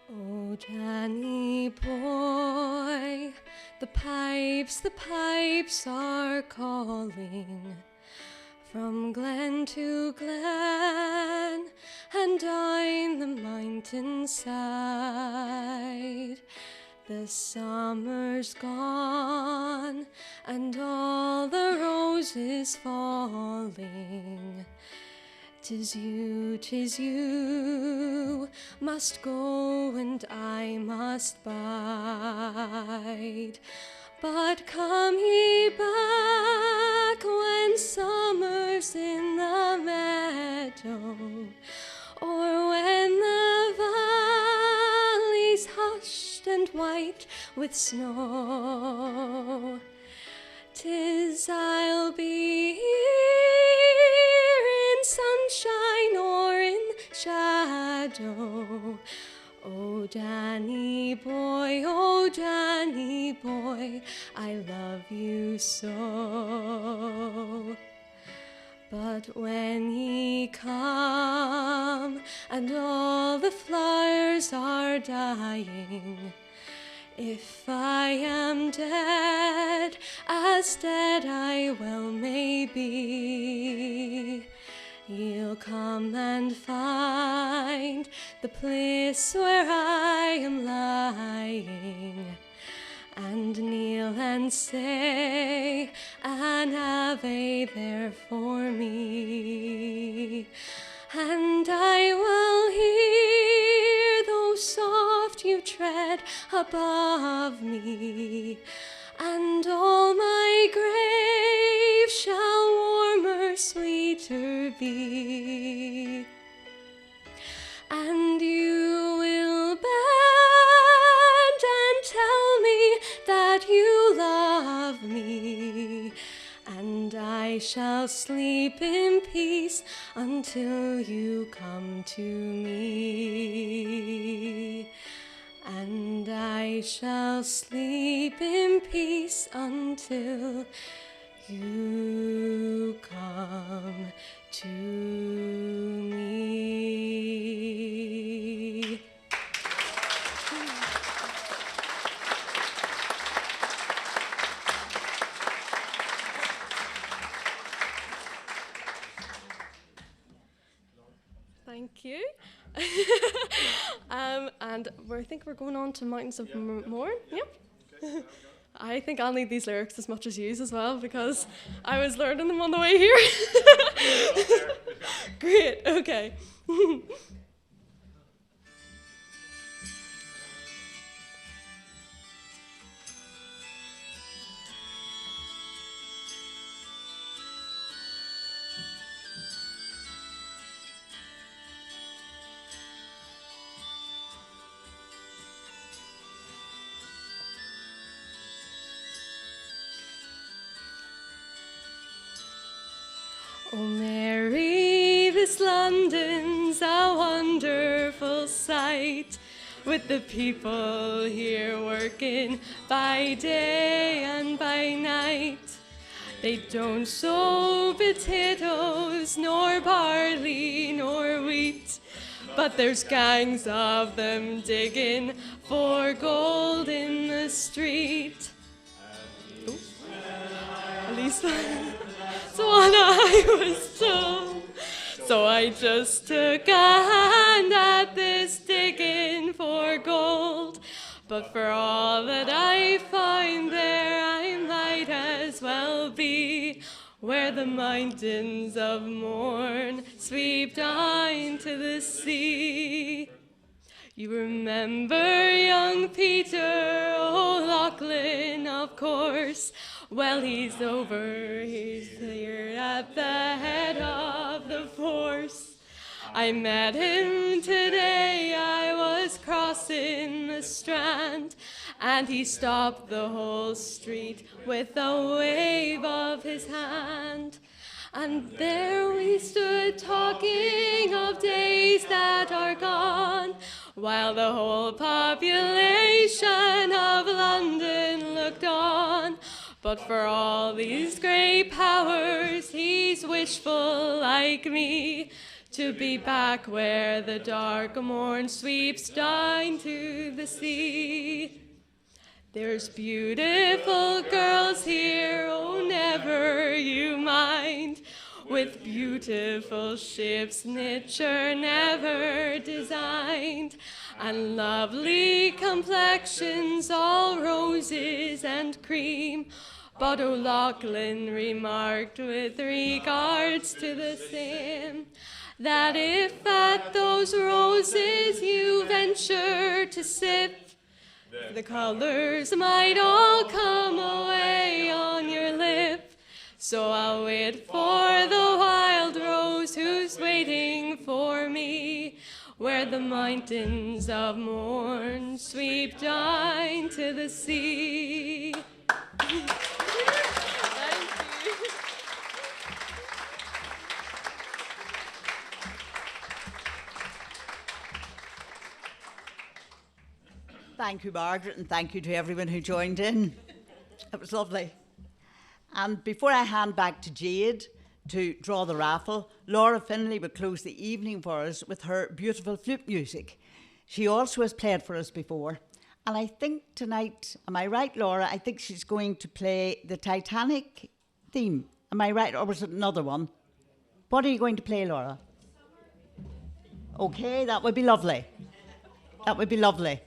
Oh, Danny boy, the pipes are calling. From glen to glen and down the mountainside, the summer's gone and all the roses falling. 'Tis you, must go and I must bide. But come ye back when summer's in the meadow, or when the valley's hushed and white with snow. 'Tis I'll be here in sunshine or in shadow. Oh, Danny boy, I love you so. But when ye come and all the flowers are dying, if I am dead, as dead I well may be, you'll come and find the place where I am lying, and kneel and say an Ave there for me. And I will hear, though soft you tread above me, and all my grave shall warmer, sweeter be. And you will bend and tell me that you love me, and I shall sleep in peace until you come to me. And I shall sleep in peace until you come to me. Thank you. And I think we're going on to Mountains of Mourne. Yep. I think I'll need these lyrics as much as you as well, because I was learning them on the way here. Great, okay. Oh Mary, this London's a wonderful sight, with the people here working by day and by night. They don't sow potatoes, nor barley, nor wheat, but there's gangs of them digging for gold in the street. Ooh. At least that's what I was told. So I just took a hand at this digging for gold. But for all that I find there, I might as well be where the mountains of morn sweep down to the sea. You remember young Peter O'Loughlin, of course. Well, he's over, he's here at the head of the force. I met him today, I was crossing the Strand, and he stopped the whole street with a wave of his hand. And there we stood talking of days that are gone, while the whole population of London looked on. But for all these great powers, he's wishful like me, to be back where the dark morn sweeps down to the sea. There's beautiful girls here, oh never you mind, with beautiful ships nature never designed, and lovely complexions all roses and cream. But O'Loughlin remarked with regards to the same, that if at those roses you venture to sip, the colours might all come away on your lip. So I'll wait for the wild rose who's waiting for me, where the mountains of morn sweep down to the sea. Thank you. Thank you, Margaret, and thank you to everyone who joined in. It was lovely. And before I hand back to Jade to draw the raffle, Laura Finlay will close the evening for us with her beautiful flute music. She also has played for us before. And I think tonight, am I right, Laura? I think she's going to play the Titanic theme. Am I right, or was it another one? What are you going to play, Laura? Okay, that would be lovely. That would be lovely.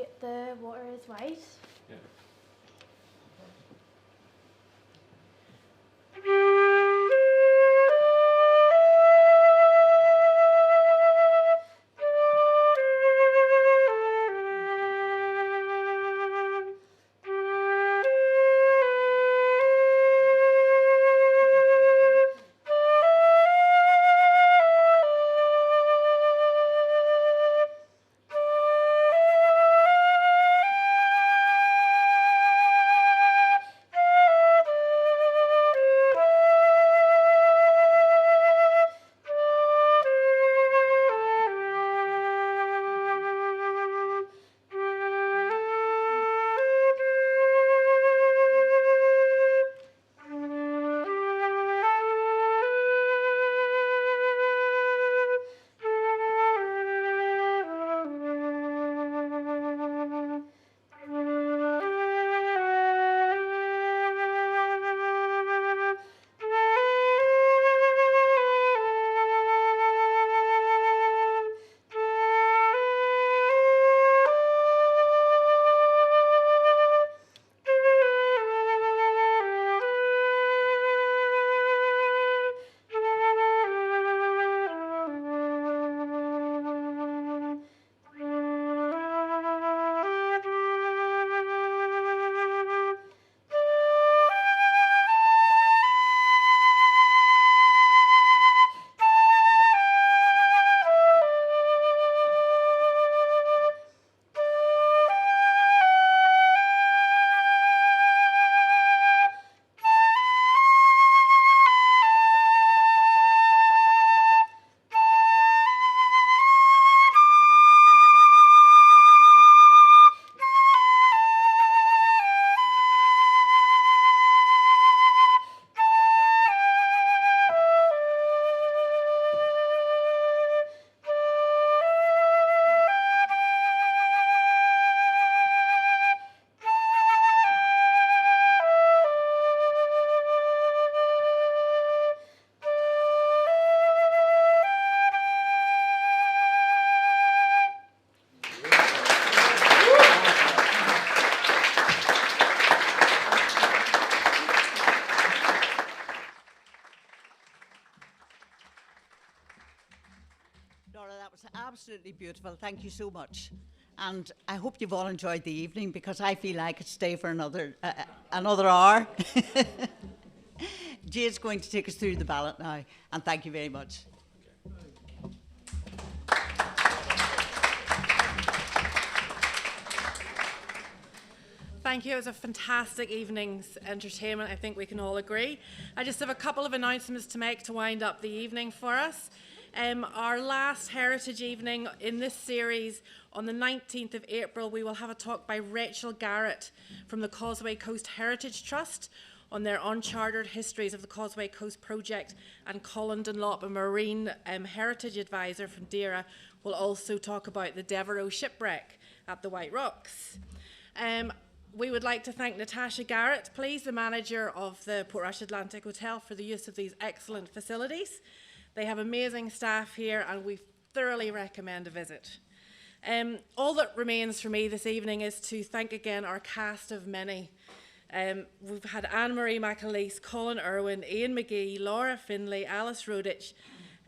play The Water is White. Yeah. That was absolutely beautiful. Thank you so much. And I hope you've all enjoyed the evening, because I feel I could stay for another hour. Jade's going to take us through the ballot now, and thank you very much. Thank you. It was a fantastic evening's entertainment. I think we can all agree. I just have a couple of announcements to make to wind up the evening for us. Our last Heritage Evening in this series, on the 19th of April, we will have a talk by Rachel Garrett from the Causeway Coast Heritage Trust on their uncharted histories of the Causeway Coast project, and Colin Dunlop, a marine heritage advisor from Deira, will also talk about the Devereux shipwreck at the White Rocks. We would like to thank Natasha Garrett, please, the manager of the Portrush Atlantic Hotel, for the use of these excellent facilities. They have amazing staff here, and we thoroughly recommend a visit. All that remains for me this evening is to thank again our cast of many. We've had Marie McAleese, Colin Urwin, Ian Magee, Laura Finlay, Alice Rohdich,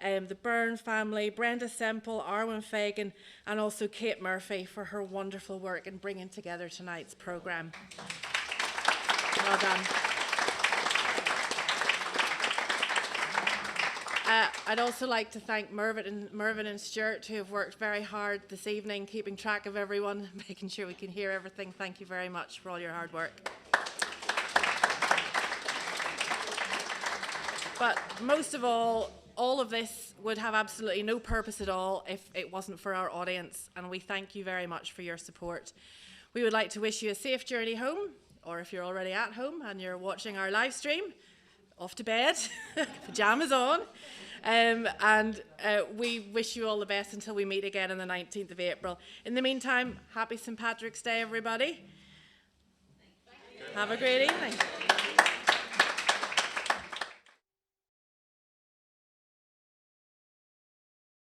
the Byrne Family, Brenda Semple, Arwen Fagen, and also Kate Murphy for her wonderful work in bringing together tonight's programme. Well done. I'd also like to thank Mervyn and Stuart, who have worked very hard this evening, keeping track of everyone, making sure we can hear everything. Thank you very much for all your hard work. But most of all of this would have absolutely no purpose at all if it wasn't for our audience, and we thank you very much for your support. We would like to wish you a safe journey home, or if you're already at home and you're watching our live stream, off to bed, pyjamas on, and we wish you all the best until we meet again on the 19th of April. In the meantime, happy St. Patrick's Day, everybody. Have a great evening.